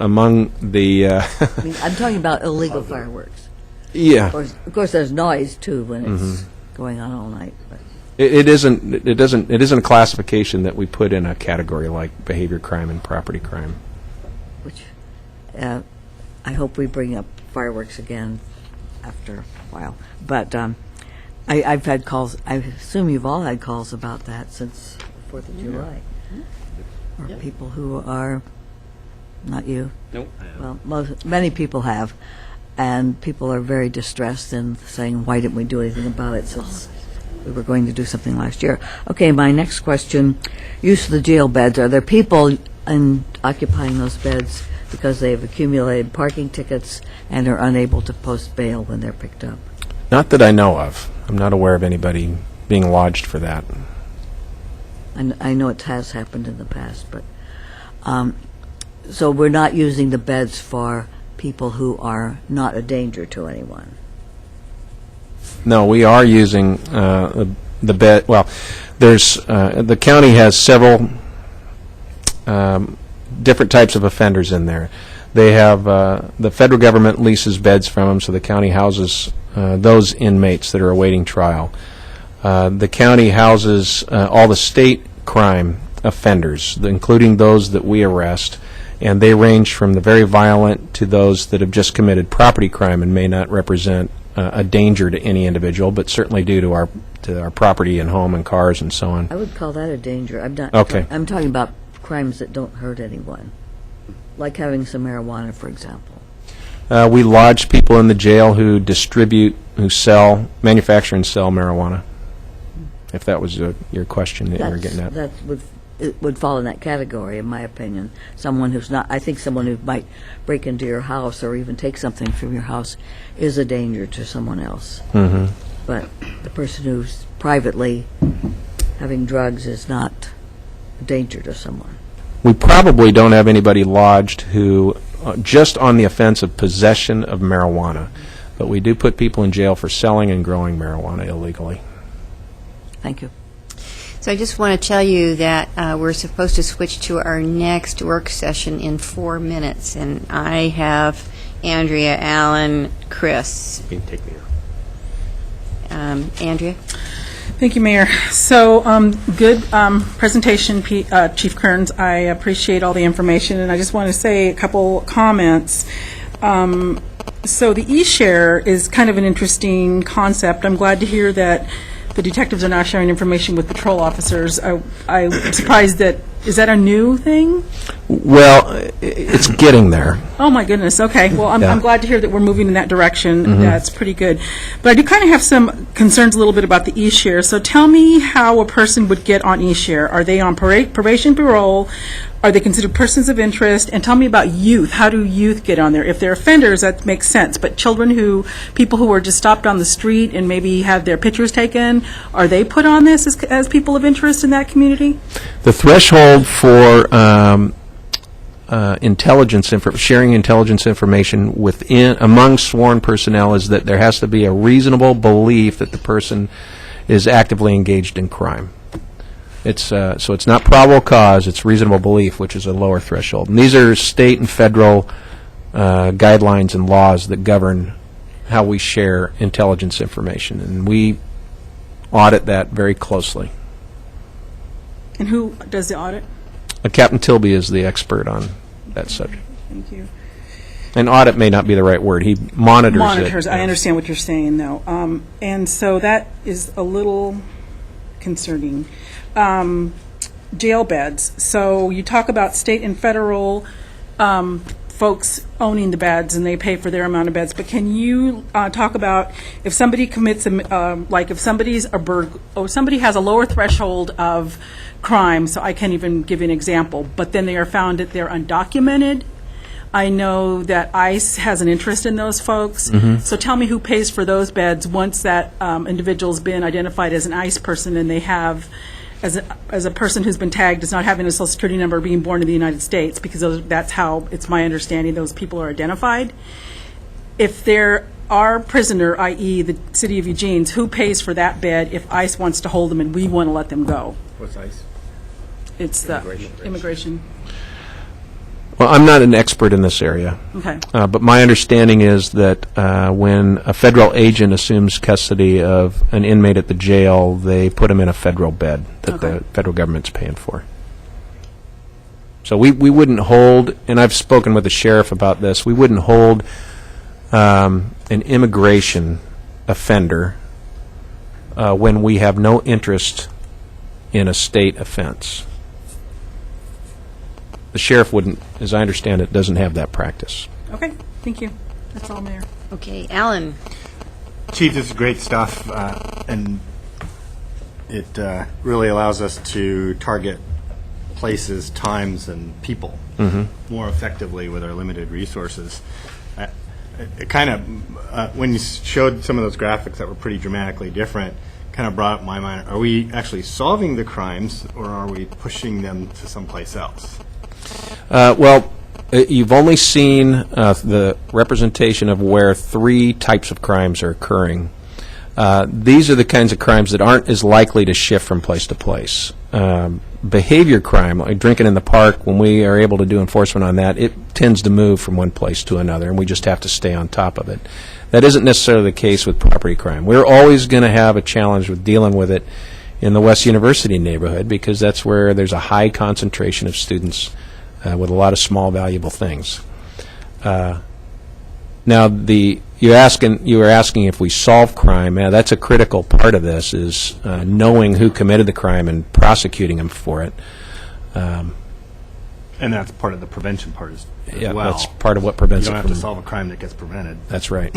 Among the... I'm talking about illegal fireworks. Yeah. Of course, there's noise, too, when it's going on all night. But. It isn't a classification that we put in a category like behavior crime and property crime. Which I hope we bring up fireworks again after a while. But I've had calls. I assume you've all had calls about that since 4th of July. Or people who are, not you. Nope. Well, many people have, and people are very distressed and saying, "Why didn't we do anything about it since we were going to do something last year?" Okay, my next question: use of the jail beds. Are there people occupying those beds because they have accumulated parking tickets and are unable to post bail when they're picked up? Not that I know of. I'm not aware of anybody being lodged for that. I know it has happened in the past, but, so we're not using the beds for people who are not a danger to anyone? No, we are using the bed, well, there's, the county has several different types of offenders in there. They have, the federal government leases beds from them, so the county houses those inmates that are awaiting trial. The county houses all the state crime offenders, including those that we arrest, and they range from the very violent to those that have just committed property crime and may not represent a danger to any individual, but certainly do to our property and home and cars and so on. I would call that a danger. I'm not. Okay. I'm talking about crimes that don't hurt anyone, like having some marijuana, for example. We lodge people in the jail who distribute, who sell, manufacture and sell marijuana, if that was your question that you were getting at. It would fall in that category, in my opinion. Someone who's not, I think someone who might break into your house or even take something from your house is a danger to someone else. Mm-hmm. But the person who's privately having drugs is not a danger to someone. We probably don't have anybody lodged who, just on the offense of possession of marijuana, but we do put people in jail for selling and growing marijuana illegally. Thank you. So I just want to tell you that we're supposed to switch to our next work session in 4 minutes, and I have Andrea, Alan, Chris. You can take me Andrea? Thank you, Mayor. So, good presentation, Chief Kearns. I appreciate all the information, and I just want to say a couple comments. So the e-share is kind of an interesting concept. I'm glad to hear that the detectives are now sharing information with patrol officers. I'm surprised that, is that a new thing? Well, it's getting there. Oh, my goodness. Okay. Well, Yeah. I'm glad to hear that we're moving in that direction. Mm-hmm. That's pretty good. But I do kind of have some concerns a little bit about the e-share. So tell me how a person would get on e-share. Are they on probation, parole? Are they considered persons of interest? And tell me about youth. How do youth get on there? If they're offenders, that makes sense. But people who were just stopped on the street and maybe have their pictures taken, are they put on this as people of interest in that community? The threshold for sharing intelligence information among sworn personnel is that there has to be a reasonable belief that the person is actively engaged in crime. So it's not probable cause, it's reasonable belief, which is a lower threshold. And these are state and federal guidelines and laws that govern how we share intelligence information, and we audit that very closely. And who does the audit? Captain Tilby is the expert on that subject. Thank you. And audit may not be the right word. He monitors it. I understand what you're saying, though. And so that is a little concerning. Jail beds. So you talk about state and federal folks owning the beds, and they pay for their amount of beds. But can you talk about if somebody commits, if somebody has a lower threshold of crime, so I can't even give you an example, but then they are found that they're undocumented. I know that ICE has an interest in those folks. Mm-hmm. So tell me who pays for those beds once that individual's been identified as an ICE person and they have, as a person who's been tagged as not having a Social Security number, being born in the United States, because that's how, it's my understanding, those people are identified. If there are prisoner, i.e. the city of Eugene's, who pays for that bed if ICE wants to hold them and we want to let them go? What's ICE? It's the immigration. Well, I'm not an expert in this area. Okay. But my understanding is that when a federal agent assumes custody of an inmate at the jail, they put him in a federal bed that the federal government's paying for. So we wouldn't hold, and I've spoken with the sheriff about this, we wouldn't hold an immigration offender when we have no interest in a state offense. The sheriff wouldn't, as I understand it, doesn't have that practice. Okay, thank you. That's all, Mayor. Okay, Alan. Chief, this is great stuff, and it really allows us to target places, times, and people more effectively with our limited resources. It kind of, when you showed some of those graphics that were pretty dramatically different, kind of brought up my mind, are we actually solving the crimes, or are we pushing them to someplace else? Well, you've only seen the representation of where 3 types of crimes are occurring. These are the kinds of crimes that aren't as likely to shift from place to place. Behavior crime, like drinking in the park, when we are able to do enforcement on that, it tends to move from one place to another, and we just have to stay on top of it. That isn't necessarily the case with property crime. We're always going to have a challenge with dealing with it in the West University neighborhood, because that's where there's a high concentration of students with a lot of small, valuable things. Now, you were asking if we solve crime. That's a critical part of this, is knowing who committed the crime and prosecuting them for it. And that's part of the prevention part as Yeah, well. that's part of what prevents You it don't from... have to solve a crime that gets prevented. That's right.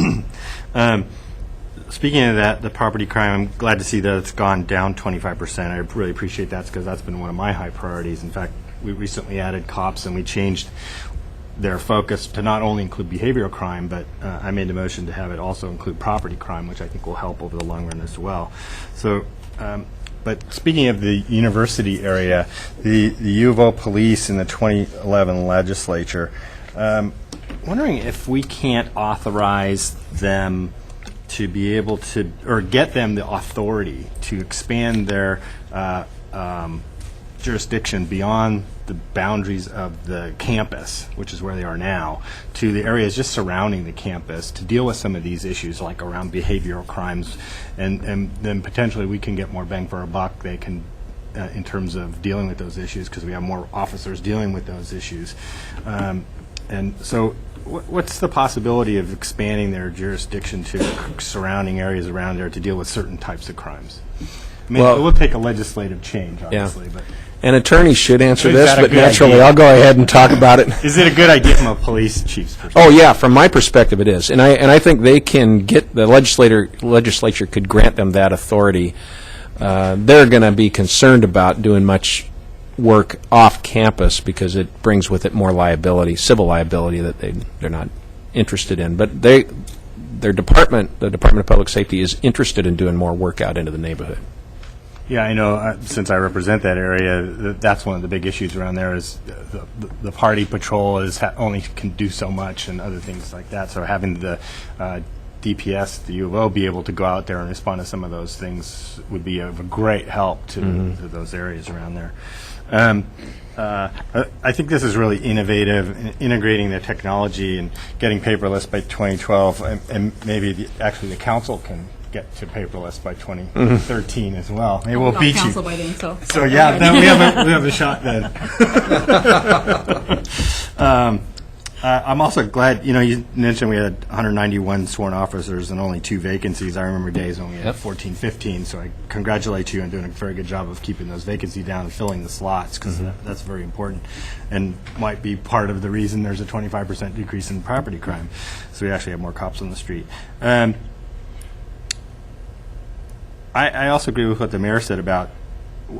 Speaking of that, the property crime, I'm glad to see that it's gone down 25%. I really appreciate that, because that's been one of my high priorities. In fact, we recently added cops, and we changed their focus to not only include behavioral crime, but I made the motion to have it also include property crime, which I think will help over the long run as well. So, but speaking of the university area, the U of O police in the 2011 legislature, wondering if we can't authorize them to be able to, or get them the authority to expand their jurisdiction beyond the boundaries of the campus, which is where they are now, to the areas just surrounding the campus to deal with some of these issues, like around behavioral crimes, and then potentially we can get more bang for our buck. They can, in terms of dealing with those issues, because we have more officers dealing with those issues. And so what's the possibility of expanding their jurisdiction to surrounding areas around there to deal with certain types of crimes? I mean, Well, it will take a legislative change, obviously, but An attorney should answer Is this, that a but good naturally, idea? I'll go ahead and talk about it. is it a good idea from a police chief's perspective? Oh, yeah, from my perspective, it is. And I think they can get, the legislature could grant them that authority. They're going to be concerned about doing much work off campus because it brings with it more liability, civil liability, that they're not interested in. But their department, the Department of Public Safety, is interested in doing more work out into the neighborhood. Yeah, I know. Since I represent that area, that's one of the big issues around there. Is the party patrol only can do so much, and other things like that. So having the DPS, the U of O, be able to go out there and respond to some of those things would be of a great help to those areas around there. I think this is really innovative, integrating the technology and getting paperless by 2012, and maybe actually the council can get to paperless by 2013 as well. Maybe we'll beat you. By then, so. So yeah, then we have a shot then. I'm also glad, you mentioned we had 191 sworn officers and only 2 vacancies. I remember days when we had 14, 15, so I congratulate you on doing a very good job of keeping those vacancies down and filling the slots, because that's very important and might be part of the reason there's a 25% decrease in property crime. So we actually have more cops on the street. I also agree with what the mayor said about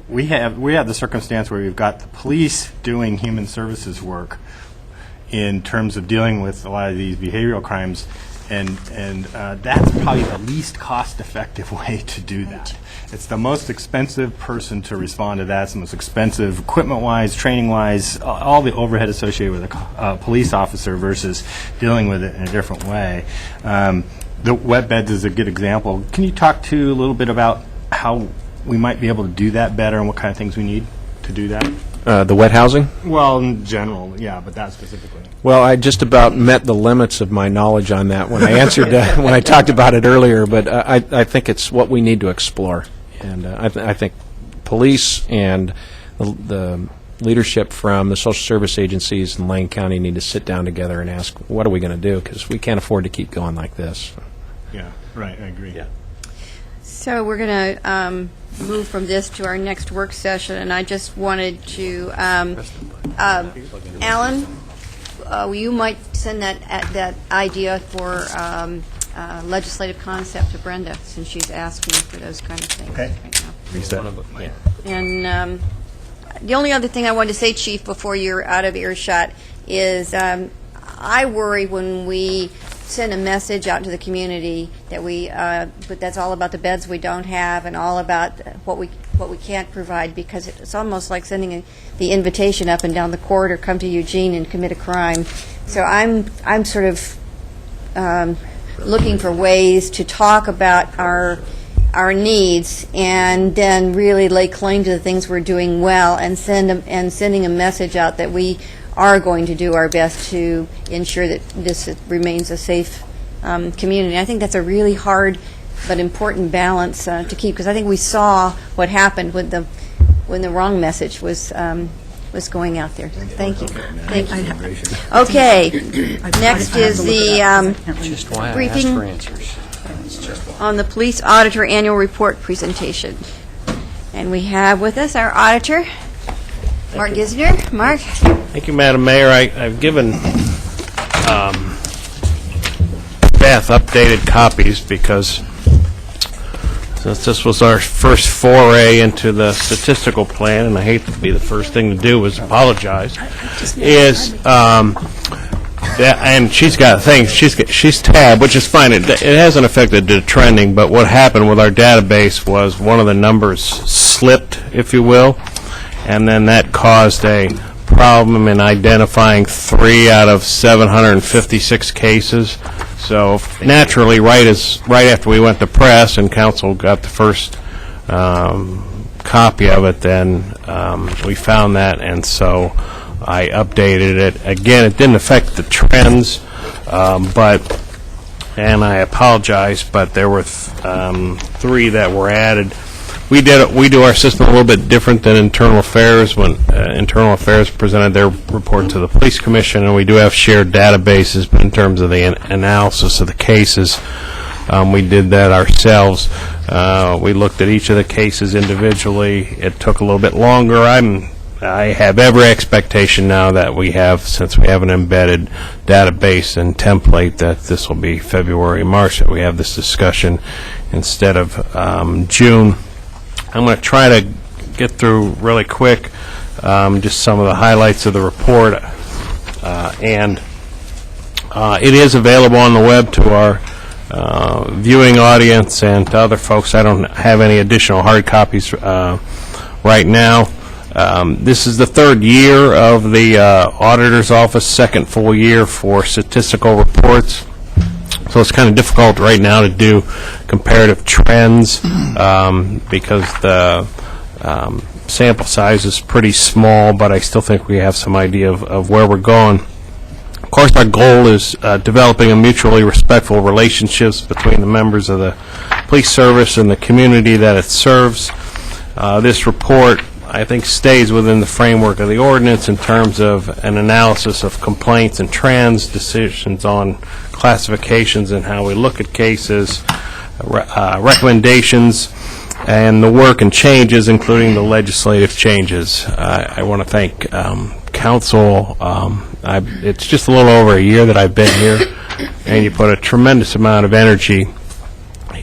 we have the circumstance where we've got the police doing human services work in terms of dealing with a lot of these behavioral crimes, and that's probably the least cost-effective way to do that. It's the most expensive person to respond to that. It's the most expensive equipment-wise, training-wise, all the overhead associated with a police officer versus dealing with it in a different way. The wet beds is a good example. Can you talk a little bit about how we might be able to do that better and what kind of things we need to do that? The wet housing? Well, in general, yeah, but that specifically. Well, I just about met the limits of my knowledge on that when I answered when I talked about it earlier. But I think it's what we need to explore, and I think police and the leadership from the social service agencies in Lane County need to sit down together and ask, what are we going to do? Because we can't afford to keep going like this. Yeah, right. I agree. Yeah. So we're going to move from this to our next work session, and I just wanted to, Alan, you might send that idea for legislative concept to Brenda, since she's asking for those kind of things Okay. right now. Reset. And the only other thing I wanted to say, Chief, before you're out of earshot, is I worry when we send a message out to the community that but that's all about the beds we don't have and all about what we can't provide, because it's almost like sending the invitation up and down the corridor, come to Eugene and commit a crime. So I'm sort of looking for ways to talk about our needs and then really lay claim to the things we're doing well and sending a message out that we are going to do our best to ensure that this remains a safe community. I think that's a really hard but important balance to keep, because I think we saw what happened when the wrong message was going out there. Thank you. Thank you. Okay. Next is the Just why I asked briefing for answers. on the police auditor annual report presentation. And we have with us our auditor, Mark Gisner. Mark? Thank you, Madam Mayor. I've given Beth updated copies because since this was our first foray into the statistical plan, and I hate to be the first thing to do is apologize, and she's got things, she's tabbed, which is fine. It hasn't affected the trending, but what happened with our database was one of the numbers slipped, if you will, and then that caused a problem in identifying 3 out of 756 cases. So naturally, right after we went to press and council got the first copy of it, then we found that, and so I updated it. Again, it didn't affect the trends, and I apologize, but there were 3 that were added. We do our system a little bit different than Internal Affairs. When Internal Affairs presented their report to the Police Commission, and we do have shared databases, but in terms of the analysis of the cases, we did that ourselves. We looked at each of the cases individually. It took a little bit longer. I have every expectation now that since we have an embedded database and template, that this will be February, March, that we have this discussion instead of June. I'm going to try to get through really quick just some of the highlights of the report, and it is available on the web to our viewing audience and to other folks. I don't have any additional hard copies right now. This is the 3rd year of the Auditor's Office, 2nd full year for statistical reports. So it's kind of difficult right now to do comparative trends because the sample size is pretty small, but I still think we have some idea of where we're going. Of course, our goal is developing a mutually respectful relationships between the members of the police service and the community that it serves. This report, I think, stays within the framework of the ordinance in terms of an analysis of complaints and trends, decisions on classifications and how we look at cases, recommendations, and the work and changes, including the legislative changes. I want to thank council. It's just a little over a year that I've been here, and you put a tremendous amount of energy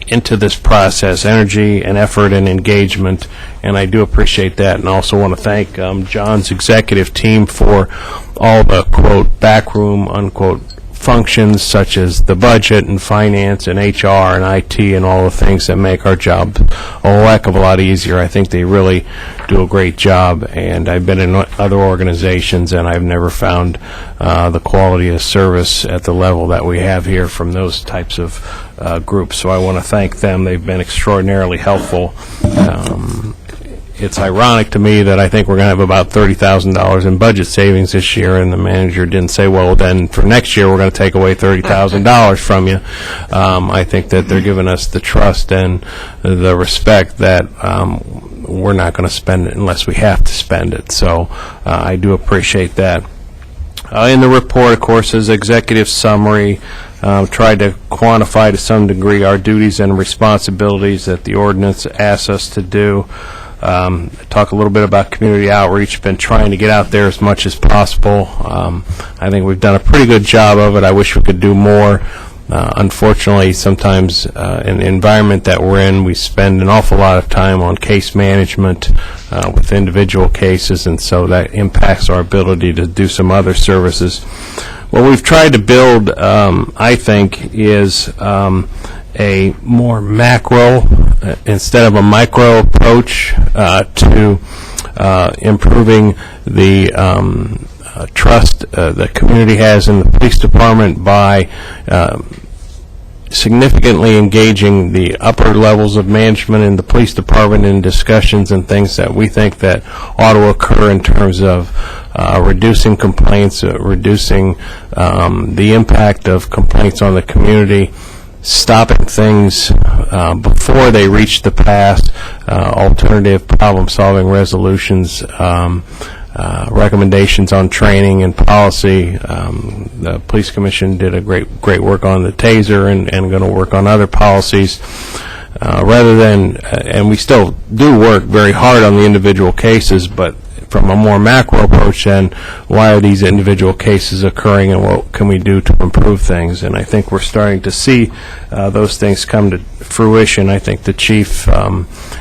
into this process, energy and effort and engagement, and I do appreciate that, and also want to thank John's executive team for all the, quote, backroom, unquote, functions such as the budget and finance and HR and IT and all the things that make our job a heck of a lot easier. I think they really do a great job, and I've been in other organizations and I've never found the quality of service at the level that we have here from those types of groups. So I want to thank them. They've been extraordinarily helpful. It's ironic to me that I think we're going to have about $30,000 in budget savings this year, and the manager didn't say, well, then for next year we're going to take away $30,000 from you. I think that they're giving us the trust and the respect that we're not going to spend it unless we have to spend it. So I do appreciate that. In the report, of course, is executive summary. Tried to quantify to some degree our duties and responsibilities that the ordinance asks us to do. Talk a little bit about community outreach. Been trying to get out there as much as possible. I think we've done a pretty good job of it. I wish we could do more. Unfortunately, sometimes in the environment that we're in, we spend an awful lot of time on case management with individual cases, and so that impacts our ability to do some other services. What we've tried to build, I think, is a more macro instead of a micro approach to improving the trust the community has in the police department by significantly engaging the upper levels of management in the police department in discussions and things that we think that ought to occur in terms of reducing complaints, reducing the impact of complaints on the community, stopping things before they reach the past, alternative problem-solving resolutions, recommendations on training and policy. The Police Commission did a great work on the taser and going to work on other policies. Rather than, and we still do work very hard on the individual cases, but from a more macro approach, then why are these individual cases occurring and what can we do to improve things? And I think we're starting to see those things come to fruition. I think the chief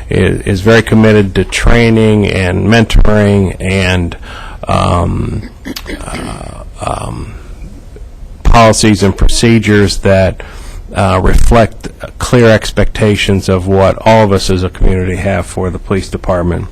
is very committed to training and mentoring and policies and procedures that reflect clear expectations of what all of us as a community have for the police department.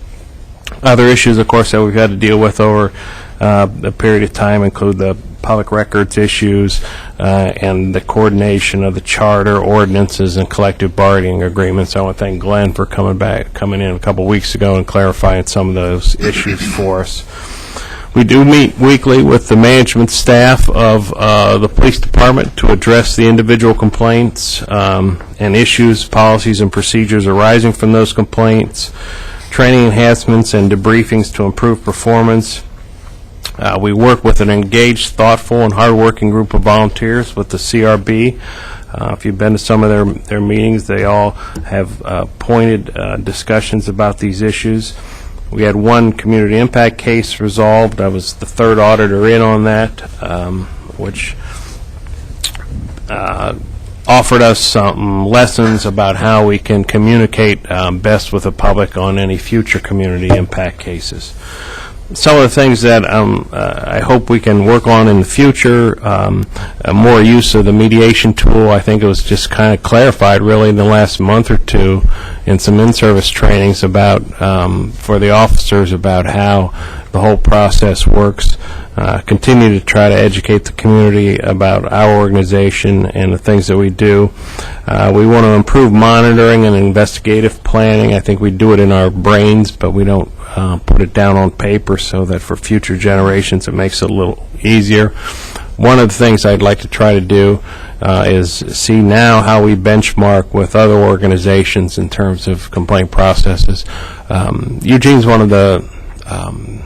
Other issues, of course, that we've had to deal with over a period of time include the public records issues and the coordination of the charter, ordinances, and collective bargaining agreements. I want to thank Glenn for coming in a couple weeks ago and clarifying some of those issues for us. We do meet weekly with the management staff of the police department to address the individual complaints and issues, policies, and procedures arising from those complaints, training enhancements and debriefings to improve performance. We work with an engaged, thoughtful, and hardworking group of volunteers with the CRB. If you've been to some of their meetings, they all have pointed discussions about these issues. We had one community impact case resolved. I was the third auditor in on that, which offered us some lessons about how we can communicate best with the public on any future community impact cases. Some of the things that I hope we can work on in the future, more use of the mediation tool. I think it was just kind of clarified really in the last month or two in some in-service trainings about for the officers about how the whole process works. Continue to try to educate the community about our organization and the things that we do. We want to improve monitoring and investigative planning. I think we do it in our brains, but we don't put it down on paper so that for future generations it makes it a little easier. One of the things I'd like to try to do is see now how we benchmark with other organizations in terms of complaint processes. Eugene's one of the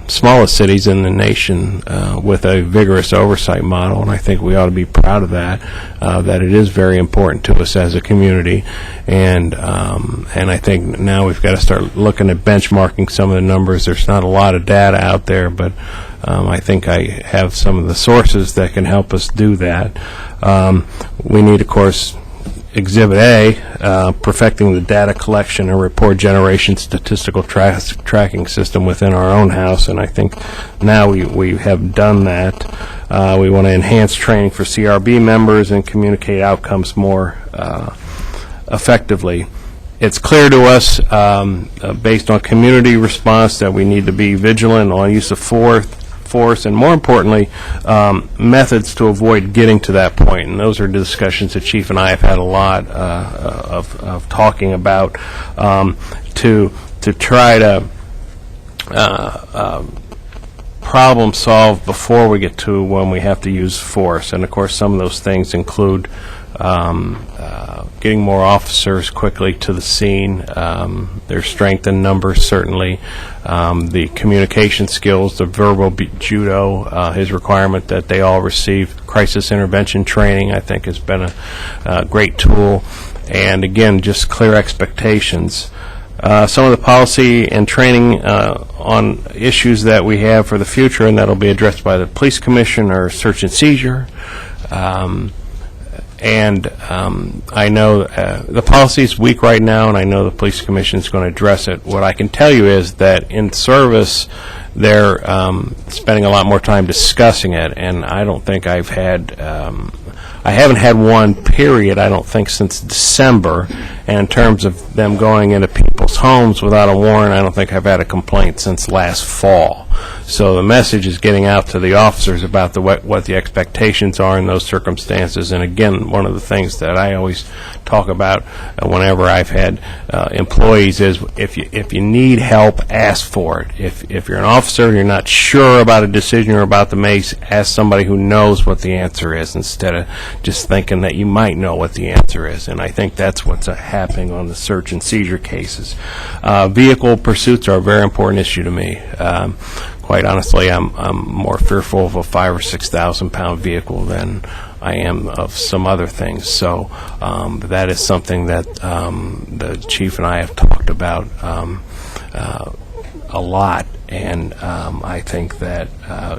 smallest cities in the nation with a vigorous oversight model, and I think we ought to be proud of that, that it is very important to us as a community, and I think now we've got to start looking at benchmarking some of the numbers. There's not a lot of data out there, but I think I have some of the sources that can help us do that. We need, of course, Exhibit A, perfecting the data collection and report generation statistical tracking system within our own house, and I think now we have done that. We want to enhance training for CRB members and communicate outcomes more effectively. It's clear to us, based on community response, that we need to be vigilant on use of force, and more importantly, methods to avoid getting to that point. And those are discussions that Chief and I have had a lot of talking about to try to problem solve before we get to when we have to use force. And of course, some of those things include getting more officers quickly to the scene, their strength in numbers certainly, the communication skills, the verbal judo, his requirement that they all receive crisis intervention training, I think has been a great tool, and again, just clear expectations. Some of the policy and training on issues that we have for the future, and that'll be addressed by the Police Commission, are search and seizure, And I know the policy's weak right now, and I know the police commission is going to address it. What I can tell you is that in service, they're spending a lot more time discussing it, and I don't think I've had I haven't had one, period, I don't think, since December. And in terms of them going into people's homes without a warrant, I don't think I've had a complaint since last fall. So the message is getting out to the officers about what the expectations are in those circumstances. And again, one of the things that I always talk about whenever I've had employees is if you need help, ask for it. If you're an officer and you're not sure about a decision you're about to make, ask somebody who knows what the answer is instead of just thinking that you might know what the answer is. And I think that's what's happening on the search and seizure cases. Vehicle pursuits are a very important issue to me. Quite honestly, I'm more fearful of a 5,000 or 6,000 pound vehicle than I am of some other things. So that is something that the chief and I have talked about a lot, and I think that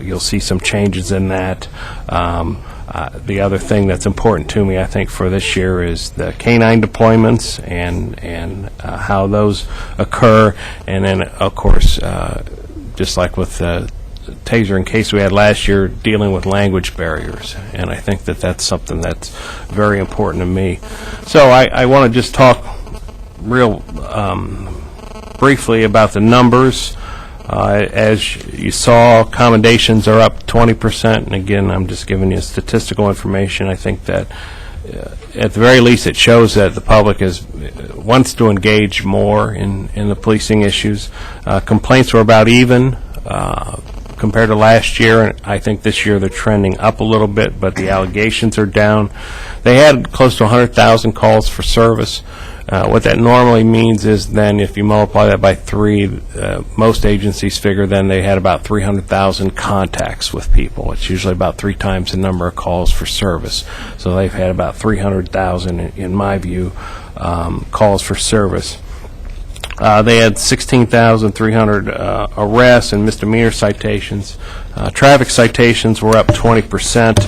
you'll see some changes in that. The other thing that's important to me, I think, for this year is the canine deployments and how those occur, and then, of course, just like with the tasering case we had last year, dealing with language barriers. And I think that that's something that's very important to me. So I want to just talk real briefly about the numbers. As you saw, commendations are up 20%, and again, I'm just giving you statistical information. I think that at the very least it shows that the public wants to engage more in the policing issues. Complaints were about even compared to last year, and I think this year they're trending up a little bit, but the allegations are down. They had close to 100,000 calls for service. What that normally means is then if you multiply that by 3, most agencies figure then they had about 300,000 contacts with people. It's usually about 3 times the number of calls for service. So they've had about 300,000, in my view, calls for service. They had 16,300 arrests and misdemeanor citations. Traffic citations were up 20%.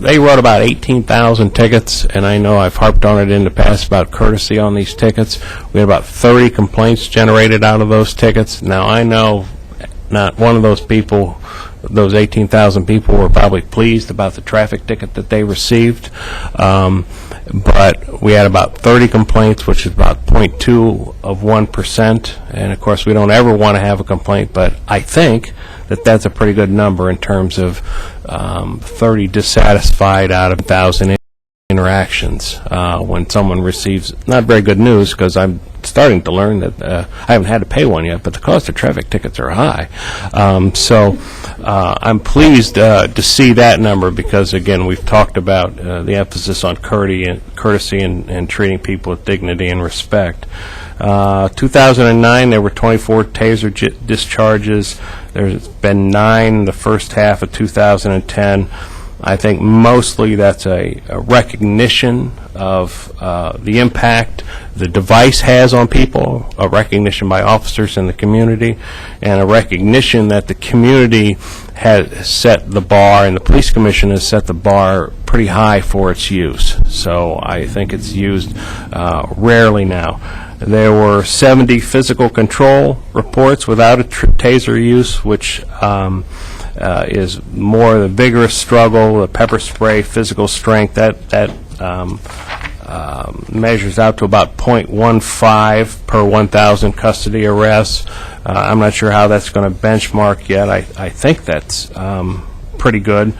They wrote about 18,000 tickets, and I know I've harped on it in the past about courtesy on these tickets. We had about 30 complaints generated out of those tickets. Now, I know not one of those people, those 18,000 people, were probably pleased about the traffic ticket that they received. But we had about 30 complaints, which is about 0.2 of 1%. And, of course, we don't ever want to have a complaint, but I think that that's a pretty good number in terms of 30 dissatisfied out of 1,000 interactions when someone receives not very good news, because I'm starting to learn that I haven't had to pay one yet, but the cost of traffic tickets are high. So I'm pleased to see that number because, again, we've talked about the emphasis on courtesy and treating people with dignity and respect. 2009, there were 24 taser discharges. There's been 9 the first half of 2010. I think mostly that's a recognition of the impact the device has on people, a recognition by officers in the community, and a recognition that the community has set the bar, and the police commission has set the bar pretty high for its use. So I think it's used rarely now. There were 70 physical control reports without a taser use, which is more the vigorous struggle, the pepper spray, physical strength. That measures out to about 0.15 per 1,000 custody arrests. I'm not sure how that's going to benchmark yet. I think that's pretty good.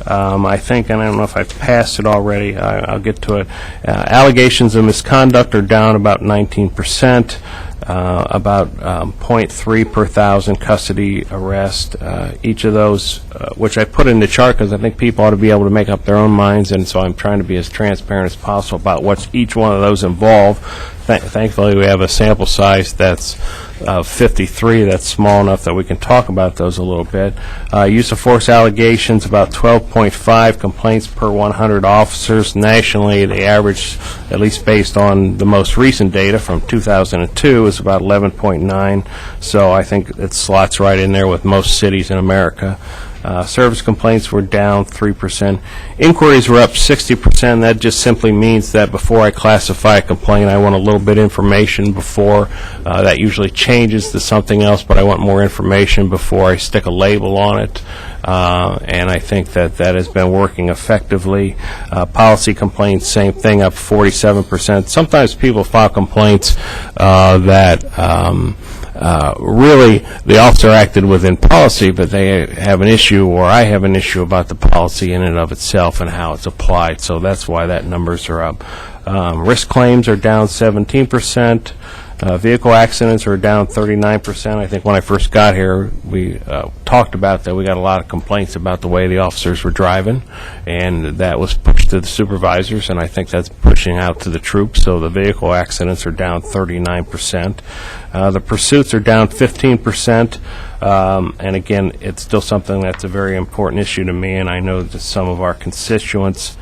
I think, and I don't know if I've passed it already, I'll get to it. Allegations of misconduct are down about 19%, about 0.3 per 1,000 custody arrest. Each of those, which I put in the chart because I think people ought to be able to make up their own minds, and so I'm trying to be as transparent as possible about what's each one of those involve. Thankfully, we have a sample size that's 53. That's small enough that we can talk about those a little bit. Use of force allegations, about 12.5 complaints per 100 officers. Nationally, the average, at least based on the most recent data from 2002, is about 11.9. So I think it slots right in there with most cities in America. Service complaints were down 3%. Inquiries were up 60%. That just simply means that before I classify a complaint, I want a little bit of information before. That usually changes to something else, but I want more information before I stick a label on it. And I think that has been working effectively. Policy complaints, same thing, up 47%. Sometimes people file complaints that really the officer acted within policy, but they have an issue, or I have an issue about the policy in and of itself and how it's applied. So that's why that numbers are up. Risk claims are down 17%. Vehicle accidents are down 39%. I think when I first got here, we talked about that. We got a lot of complaints about the way the officers were driving, and that was pushed to the supervisors, and I think that's pushing out to the troops. So the vehicle accidents are down 39%. The pursuits are down 15%. And again, it's still something that's a very important issue to me, and I know that some of our constituents,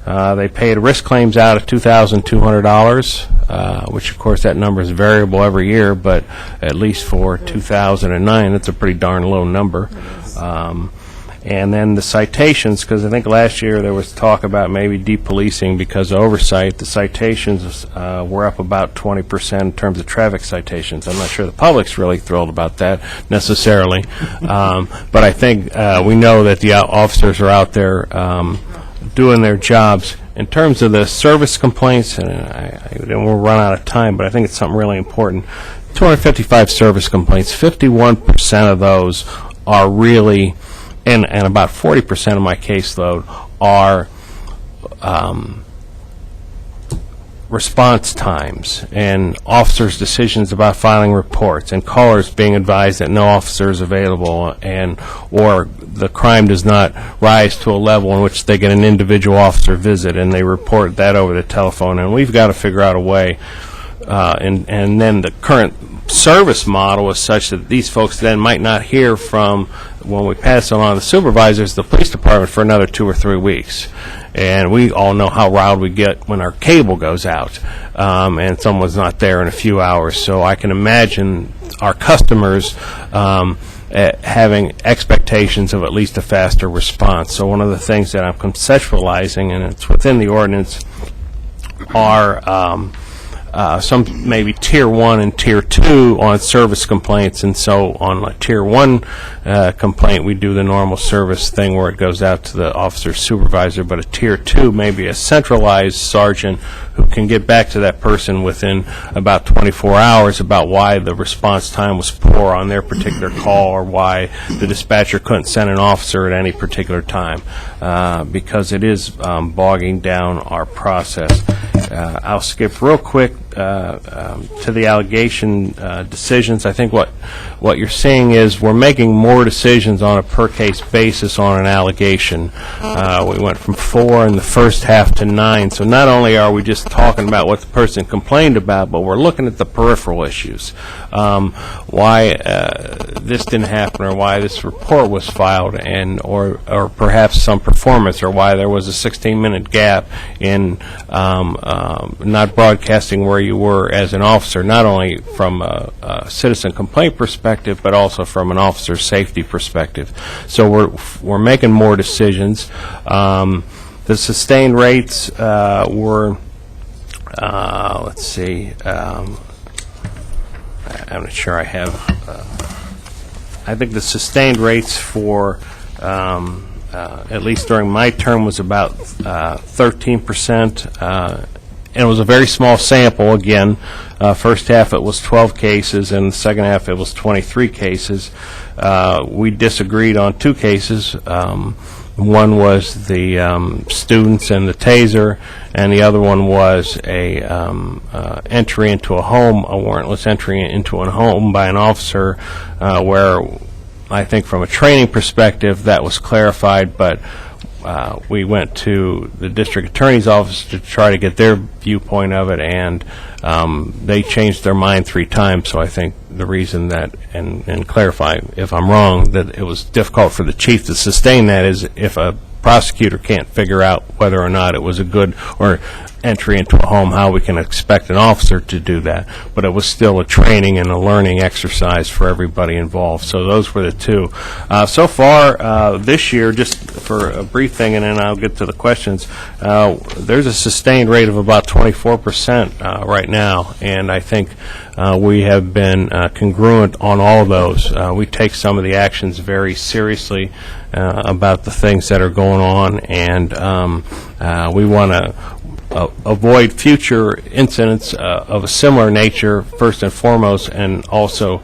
they paid risk claims out of $2,200, which of course that number is variable every year, but at least for 2009, it's a pretty darn low number. And then the citations, because I think last year there was talk about maybe depolicing because of oversight. The citations were up about 20% in terms of traffic citations. I'm not sure the public's really thrilled about that necessarily, but I think we know that the officers are out there doing their jobs. In terms of the service complaints, and we'll run out of time, but I think it's something really important. 255 service complaints, 51% of those are really, and about 40% of my caseload are response times and officers' decisions about filing reports and callers being advised that no officer is available, and or the crime does not rise to a level in which they get an individual officer visit and they report that over the telephone. And we've got to figure out a way, and then the current service model is such that these folks then might not hear from, when we pass along the supervisors, the police department for another 2 or 3 weeks. And we all know how riled we get when our cable goes out and someone's not there in a few hours. So I can imagine our customers having expectations of at least a faster response. So one of the things that I'm conceptualizing, and it's within the ordinance, are some maybe Tier 1 and Tier 2 on service complaints. And so on a Tier 1 complaint, we do the normal service thing where it goes out to the officer's supervisor, but a Tier 2 may be a centralized sergeant who can get back to that person within about 24 hours about why the response time was poor on their particular call, or why the dispatcher couldn't send an officer at any particular time, because it is bogging down our process. I'll skip real quick to the allegation decisions. I think what you're seeing is we're making more decisions on a per-case basis on an allegation. We went from 4 in the first half to 9. So not only are we just talking about what the person complained about, but we're looking at the peripheral issues. Why this didn't happen, or why this report was filed, and or perhaps some performance, or why there was a 16-minute gap in not broadcasting where you were as an officer, not only from a citizen complaint perspective, but also from an officer safety perspective. So we're making more decisions. The sustained rates were, let's see, I'm not sure I have, I think the sustained rates for at least during my term was about 13%. And it was a very small sample. Again, first half it was 12 cases, and the second half it was 23 cases. We disagreed on 2 cases. One was the students and the taser, and the other one was a entry into a home, a warrantless entry into a home by an officer, where I think from a training perspective that was clarified, but we went to the district attorney's office to try to get their viewpoint of it, and they changed their mind 3 times. So I think the reason that, and clarify if I'm wrong, that it was difficult for the chief to sustain that is if a prosecutor can't figure out whether or not it was a good, or entry into a home, how we can expect an officer to do that. But it was still a training and a learning exercise for everybody involved. So those were the two. So far this year, just for a brief thing, and then I'll get to the questions, there's a sustained rate of about 24% right now, and I think we have been congruent on all of those. We take some of the actions very seriously about the things that are going on, and we want to avoid future incidents of a similar nature, first and foremost, and also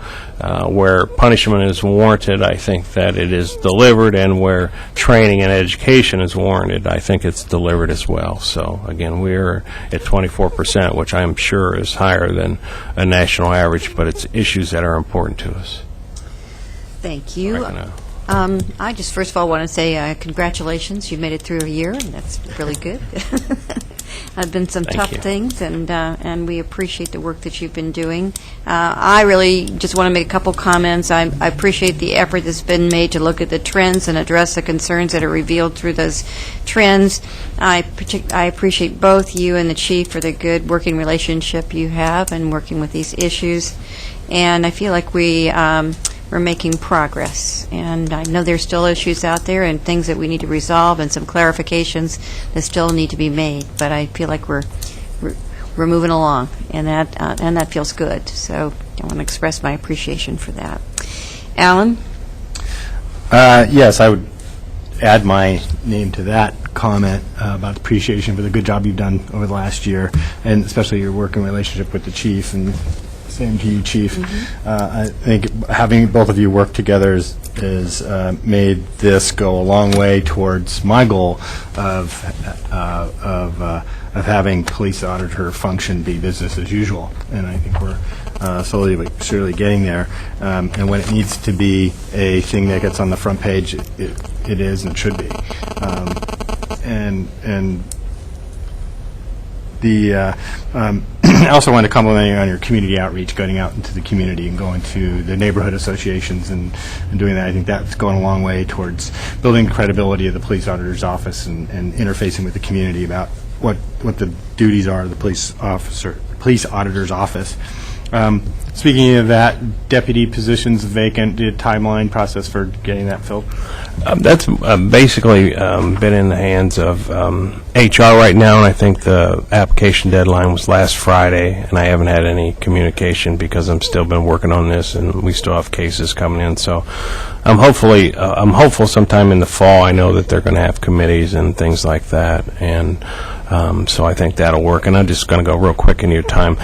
where punishment is warranted, I think that it is delivered, and where training and education is warranted, I think it's delivered as well. So, again, we're at 24%, which I'm sure is higher than a national average, but it's issues that are important to us. Thank you. Right now. I just first of all want to say congratulations. You made it through a year, and that's really good. Have been some Thank tough you. things, and we appreciate the work that you've been doing. I really just want to make a couple comments. I appreciate the effort that's been made to look at the trends and address the concerns that are revealed through those trends. I appreciate both you and the chief for the good working relationship you have and working with these issues. And I feel like we're making progress, and I know there's still issues out there and things that we need to resolve and some clarifications that still need to be made, but I feel like we're moving along, and that feels good. So I want to express my appreciation for that. Alan? Yes, I would add my name to that comment about appreciation for the good job you've done over the last year, and especially your working relationship with the chief, and same to you, Chief. I think having both of you work together has made this go a long way towards my goal of having police auditor function be business as usual, and I think we're slowly but surely getting there. And when it needs to be a thing that gets on the front page, it is and should be. I also want to compliment you on your community outreach, going out into the community and going to the neighborhood associations and doing that. I think that's going a long way towards building credibility of the police auditor's office and interfacing with the community about what the duties are of the police auditor's office. Speaking of that, deputy positions vacant, did timeline process for getting that filled? That's basically been in the hands of HR right now, and I think the application deadline was last Friday, and I haven't had any communication because I'm still been working on this, and we still have cases coming in. So I'm hopeful sometime in the fall. I know that they're going to have committees and things like that, and so I think that'll work. And I'm just going to go real quick in your time.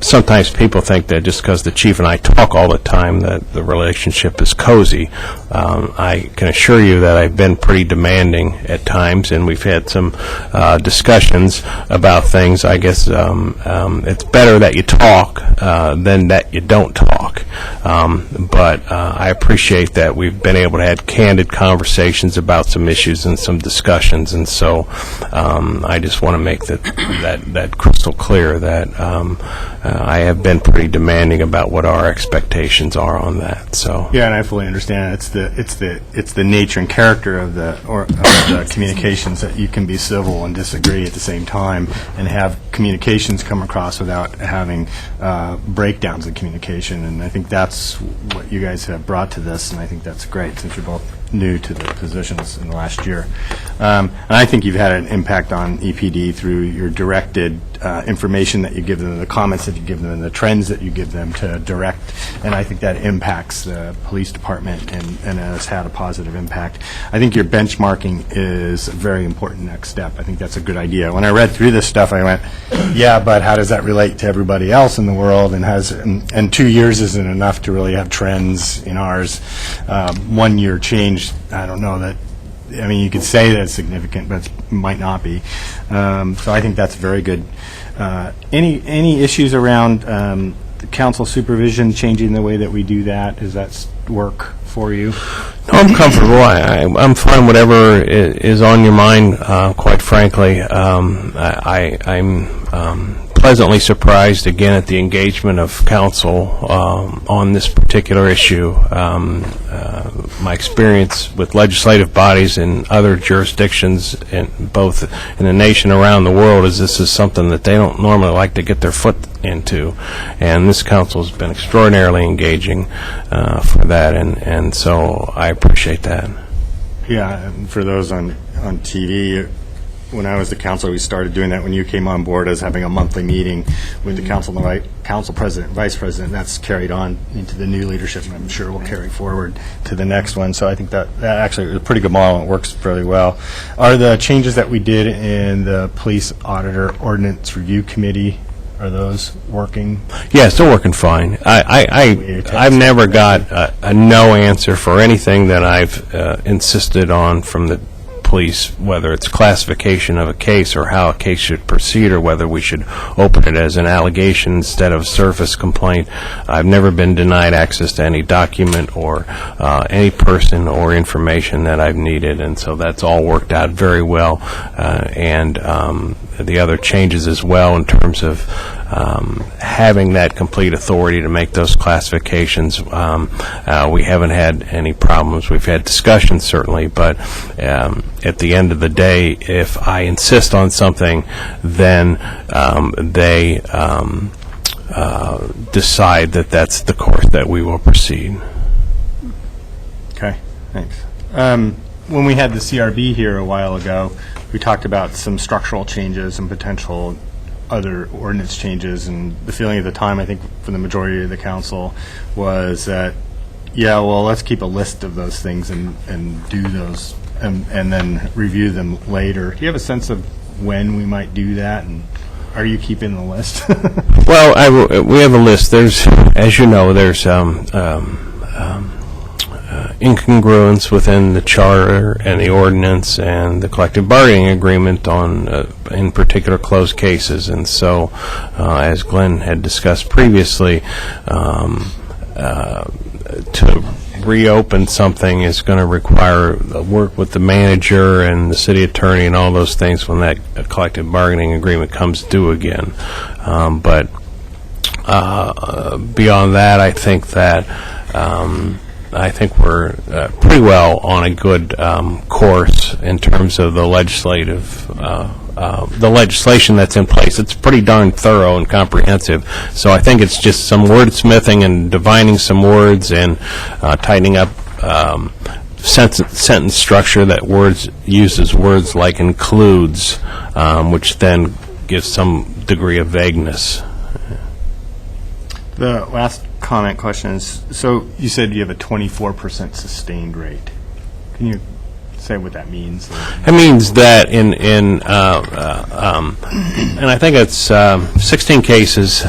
Sometimes people think that just because the chief and I talk all the time that the relationship is cozy. I can assure you that I've been pretty demanding at times, and we've had some discussions about things. I guess it's better that you talk than that you don't talk. But I appreciate that we've been able to have candid conversations about some issues and some discussions, and so I just want to make that crystal clear that I have been pretty demanding about what our expectations are on that. So yeah, and I fully understand. It's the nature and character of the communications that you can be civil and disagree at the same time, and have communications come across without having breakdowns in communication. And I think that's what you guys have brought to this, and I think that's great since you're both new to the positions in the last year. And I think you've had an impact on EPD through your directed information that you give them, the comments that you give them, and the trends that you give them to direct. And I think that impacts the police department and has had a positive impact. I think your benchmarking is a very important next step. I think that's a good idea. When I read through this stuff, I went, yeah, but how does that relate to everybody else in the world? And 2 years isn't enough to really have trends in ours. 1 year change, I don't know that. I mean, you could say that it's significant, but it might not be. So I think that's very good. Any issues around the council supervision, changing the way that we do that? Does that work for you? No, I'm comfortable. I'm fine. Whatever is on your mind. Quite frankly, I'm pleasantly surprised again at the engagement of council on this particular issue. My experience with legislative bodies in other jurisdictions, both in the nation and around the world, is this is something that they don't normally like to get their foot into, and this council has been extraordinarily engaging for that, and so I appreciate that. Yeah, and for those on TV, when I was the councilor, we started doing that when you came on board, as having a monthly meeting with the council and the council president, vice president. That's carried on into the new leadership, and I'm sure will carry forward to the next one. So I think that actually is a pretty good model, and it works fairly well. Are the changes that we did in the police auditor ordinance review committee, are those working? Yes, they're working fine. I've never got a no answer for anything that I've insisted on from the police, whether it's classification of a case or how a case should proceed, or whether we should open it as an allegation instead of a surface complaint. I've never been denied access to any document or any person or information that I've needed, and so that's all worked out very well. And the other changes as well in terms of having that complete authority to make those classifications. We haven't had any problems. We've had discussions, certainly, but at the end of the day, if I insist on something, then they decide that that's the course that we will proceed. Okay, thanks. When we had the CRB here a while ago, we talked about some structural changes and potential other ordinance changes, and the feeling at the time, I think, for the majority of the council was that, yeah, well, let's keep a list of those things and do those, and then review them later. Do you have a sense of when we might do that, and are you keeping the list? Well, we have a list. There's, as you know, there's incongruence within the charter and the ordinance and the collective bargaining agreement on, in particular, closed cases. And so, as Glenn had discussed previously, to reopen something is going to require work with the manager and the city attorney and all those things when that collective bargaining agreement comes due again. But beyond that, I think that I think we're pretty well on a good course in terms of the legislative, the legislation that's in place. It's pretty darn thorough and comprehensive. So I think it's just some wordsmithing and divining some words and tightening up sentence structure that uses words like includes, which then gives some degree of vagueness. The last comment question is, so you said you have a 24% sustained rate. Can you say what that means? It means that and I think it's 16 cases,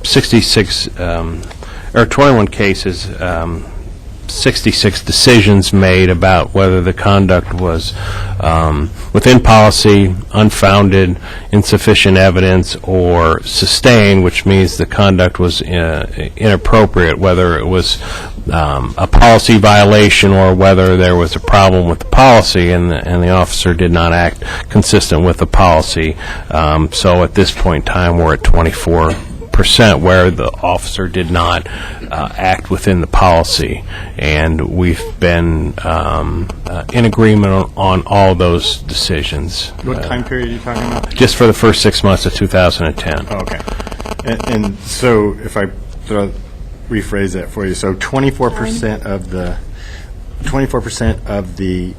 66, or 21 cases, 66 decisions made about whether the conduct was within policy, unfounded, insufficient evidence, or sustained, which means the conduct was inappropriate, whether it was a policy violation or whether there was a problem with the policy and the officer did not act consistent with the policy. So at this point in time, we're at 24%, where the officer did not act within the policy, and we've been in agreement on all those decisions. What time period are you talking about? Just for the first 6 months of 2010. Oh, okay. And so if I rephrase that for you, so 24% of the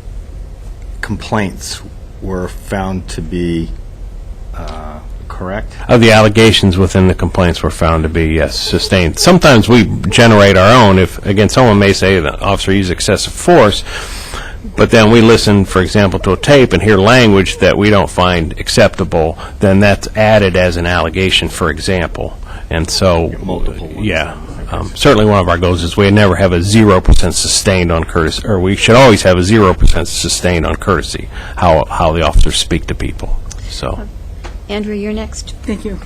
complaints were found to be correct? Of the allegations within the complaints were found to be, yes, sustained. Sometimes we generate our own. If, again, someone may say the officer used excessive force, but then we listen, for example, to a tape and hear language that we don't find acceptable, then that's added as an allegation, for example. And so, yeah, certainly one of our goals is we never have a 0% sustained on courtesy, or we should always have a 0% sustained on courtesy, how the officers speak to people. So. Andrew, you're next. Thank you.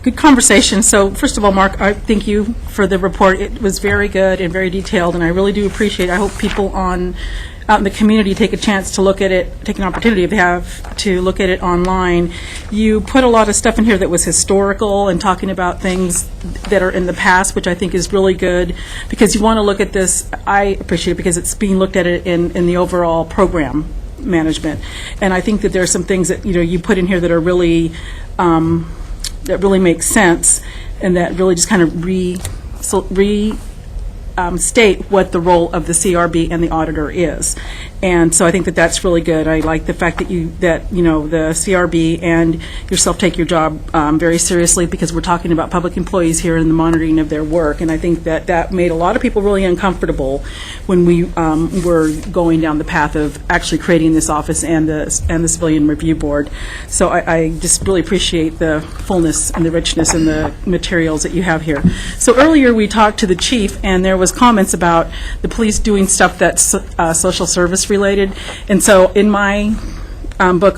good conversation. So first of all, Mark, I thank you for the report. It was very good and very detailed, and I really do appreciate it. I hope people out in the community take a chance to look at it, take an opportunity if they have to look at it online. You put a lot of stuff in here that was historical and talking about things that are in the past, which I think is really good, because you want to look at this. I appreciate it because it's being looked at it in the overall program management. And I think that there are some things that you put in here that are really that really make sense, and that really just kind of state what the role of the CRB and the auditor is. And so I think that that's really good. I like the fact that the CRB and yourself take your job very seriously, because we're talking about public employees here and the monitoring of their work. And I think that made a lot of people really uncomfortable when we were going down the path of actually creating this office and the Civilian Review Board. So I just really appreciate the fullness and the richness and the materials that you have here. So earlier we talked to the chief, and there was comments about the police doing stuff that's social service related. And so in my book,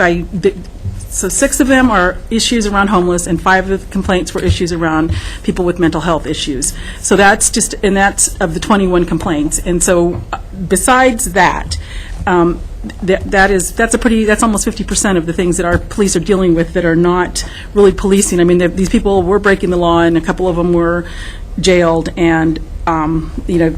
so 6 of them are issues around homeless, and 5 of the complaints were issues around people with mental health issues. So that's that's of the 21 complaints. And so besides that, that's almost 50% of the things that our police are dealing with that are not really policing. I mean, these people were breaking the law, and a couple of them were jailed, and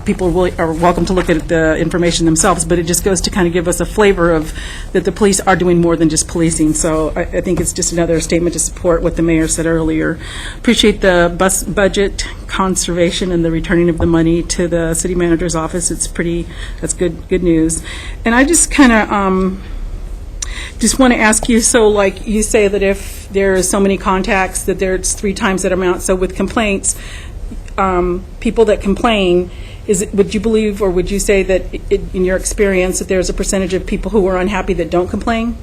people really are welcome to look at the information themselves, but it just goes to kind of give us a flavor of that the police are doing more than just policing. So I think it's just another statement to support what the mayor said earlier. Appreciate the budget conservation and the returning of the money to the city manager's office. That's good news. And I just kind of just want to ask you, so like you say that if there are so many contacts that it's 3 times that amount, so with complaints, people that complain, would you believe, or would you say that in your experience that there's a percentage of people who are unhappy that don't complain?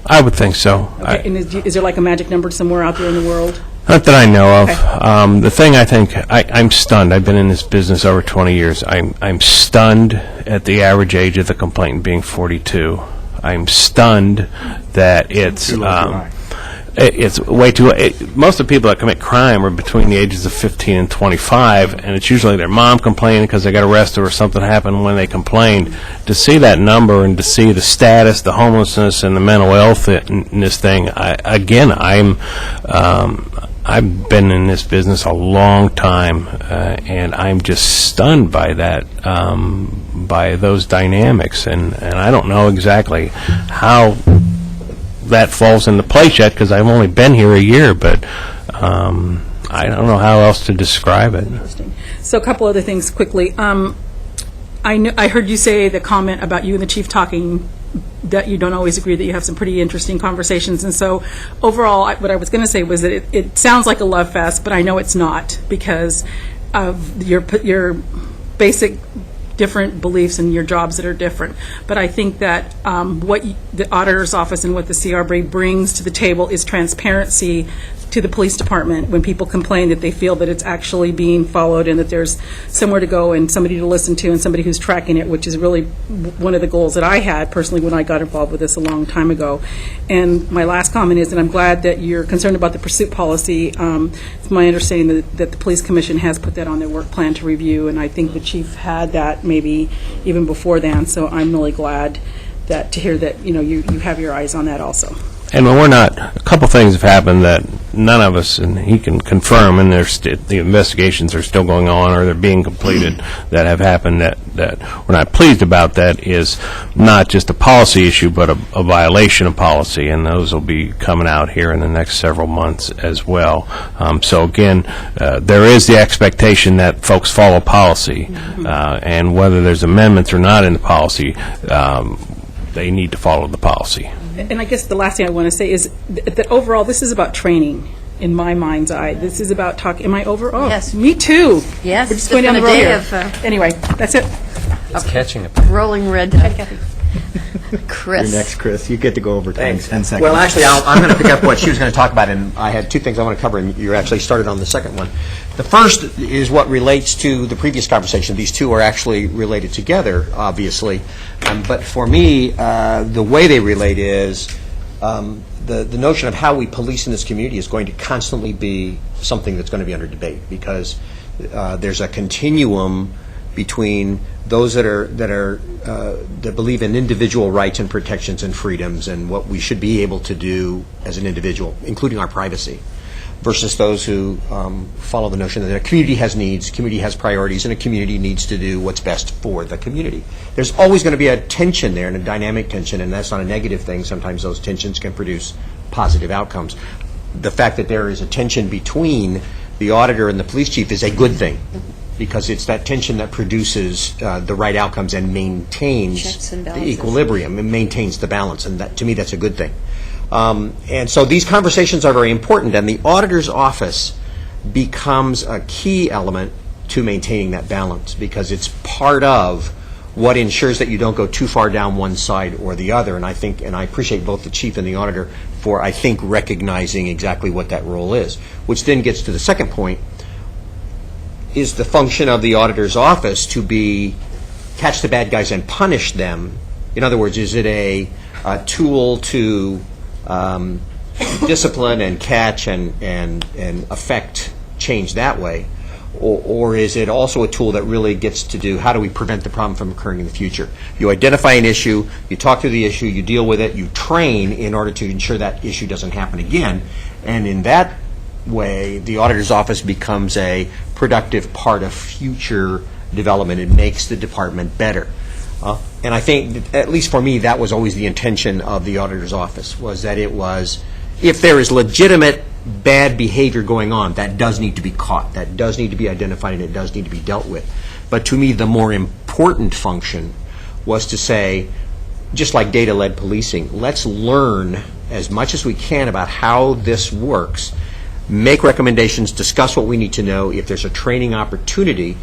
I would think so. Okay. And is there like a magic number somewhere out there in the world? Not that I know of. Okay. The thing I think, I'm stunned. I've been in this business over 20 years. I'm stunned at the average age of the complainant being 42. I'm stunned that it's way too. Most of the people that commit crime are between the ages of 15 and 25, and it's usually their mom complaining because they got arrested or something happened when they complained. To see that number and to see the status, the homelessness, and the mental health in this thing, I've been in this business a long time, and I'm just stunned by that, by those dynamics, and I don't know exactly how that falls into place yet, because I've only been here a year, but I don't know how else to describe it. Interesting. So a couple other things quickly. I heard you say the comment about you and the chief talking, that you don't always agree, that you have some pretty interesting conversations. And so overall, what I was going to say was that it sounds like a love fest, but I know it's not, because of your basic different beliefs and your jobs that are different. But I think that what the auditor's office and what the CRB brings to the table is transparency to the police department when people complain, that they feel that it's actually being followed and that there's somewhere to go and somebody to listen to and somebody who's tracking it, which is really one of the goals that I had personally when I got involved with this a long time ago. And my last comment is that I'm glad that you're concerned about the pursuit policy. It's my understanding that the Police Commission has put that on their work plan to review, and I think the chief had that maybe even before then, so I'm really glad to hear that you have your eyes on that also. And we're not, a couple things have happened that none of us, and he can confirm, and the investigations are still going on or they're being completed, that have happened that we're not pleased about. That is not just a policy issue, but a violation of policy, and those will be coming out here in the next several months as well. So again, there is the expectation that folks follow policy, and whether there's amendments or not in the policy, they need to follow the policy. And I guess the last thing I want to say is that overall, this is about training in my mind's eye. This is about talk. Am I over? Oh, Yes. Me too. Yes, We're it's just going down the been road a day here. of Anyway, that's it. It's catching up. rolling red. Chris. You're next, Chris. You get to go over 10 seconds. Well, actually, I'm going to pick up what she was going to talk about, and I had 2 things I want to cover, and you actually started on the second one. The first is what relates to the previous conversation. These 2 are actually related together, obviously. But for me, the way they relate is the notion of how we police in this community is going to constantly be something that's going to be under debate, because there's a continuum between those that believe in individual rights and protections and freedoms and what we should be able to do as an individual, including our privacy, versus those who follow the notion that a community has needs, a community has priorities, and a community needs to do what's best for the community. There's always going to be a tension there, and a dynamic tension, and that's not a negative thing. Sometimes those tensions can produce positive outcomes. The fact that there is a tension between the auditor and the police chief is a good thing, because it's that tension that produces the right outcomes and maintains Checks and the balances. equilibrium and maintains the balance, and that, to me, that's a good thing. And so these conversations are very important, and the auditor's office becomes a key element to maintaining that balance, because it's part of what ensures that you don't go too far down one side or the other. And I think, and I appreciate both the chief and the auditor for, I think, recognizing exactly what that role is, which then gets to the second point. Is the function of the auditor's office to be catch the bad guys and punish them? In other words, is it a tool to discipline and catch and affect change that way? Or is it also a tool that really gets to do, how do we prevent the problem from occurring in the future? You identify an issue, you talk through the issue, you deal with it, you train in order to ensure that issue doesn't happen again. And in that way, the auditor's office becomes a productive part of future development. It makes the department better. And I think, at least for me, that was always the intention of the auditor's office, was that it was, if there is legitimate bad behavior going on, that does need to be caught, that does need to be identified, and it does need to be dealt with. But to me, the more important function was to say, just like data-led policing, let's learn as much as we can about how this works, make recommendations, discuss what we need to know. If there's a training opportunity,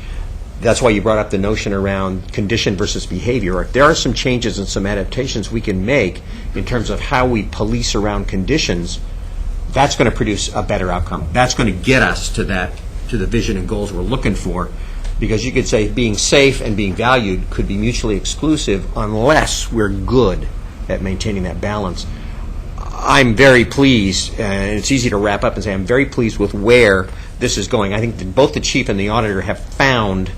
that's why you brought up the notion around condition versus behavior. If there are some changes and some adaptations we can make in terms of how we police around conditions, that's going to produce a better outcome. That's going to get us to the vision and goals we're looking for, because you could say being safe and being valued could be mutually exclusive unless we're good at maintaining that balance. I'm very pleased, and it's easy to wrap up and say I'm very pleased with where this is going. I think that both the chief and the auditor have found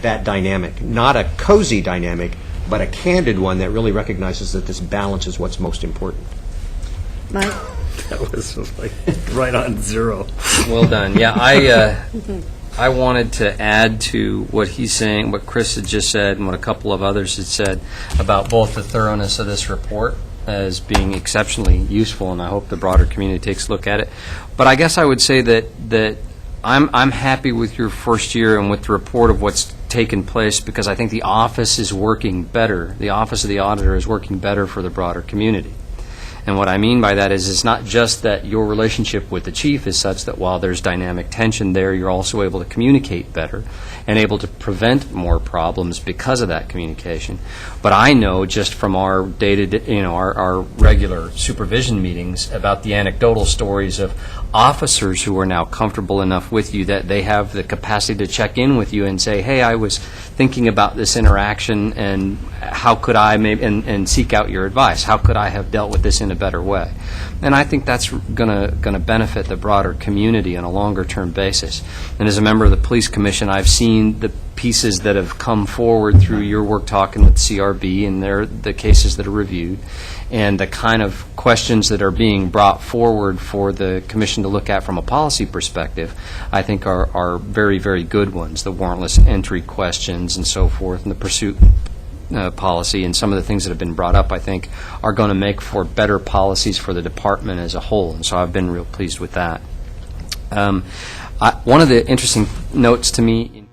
that dynamic, not a cozy dynamic, but a candid one that really recognizes that this balance is what's most important. Mike? That was like right on zero. Well done. Yeah, I wanted to add to what he's saying, what Chris had just said, and what a couple of others had said about both the thoroughness of this report as being exceptionally useful, and I hope the broader community takes a look at it. But I guess I would say that I'm happy with your first year and with the report of what's taken place, because I think the office is working better. The office of the auditor is working better for the broader community. And what I mean by that is it's not just that your relationship with the chief is such that while there's dynamic tension there, you're also able to communicate better and able to prevent more problems because of that communication. But I know just from our our regular supervision meetings about the anecdotal stories of officers who are now comfortable enough with you that they have the capacity to check in with you and say, hey, I was thinking about this interaction, and how could I maybe, and seek out your advice. How could I have dealt with this in a better way? And I think that's going to benefit the broader community on a longer-term basis. And as a member of the Police Commission, I've seen the pieces that have come forward through your work talking with CRB, and they're the cases that are reviewed, and the kind of questions that are being brought forward for the Commission to look at from a policy perspective, I think are very, very good ones. The warrantless entry questions and so forth, and the pursuit policy, and some of the things that have been brought up, I think, are going to make for better policies for the department as a whole, and so I've been real pleased with that. One of the interesting notes to me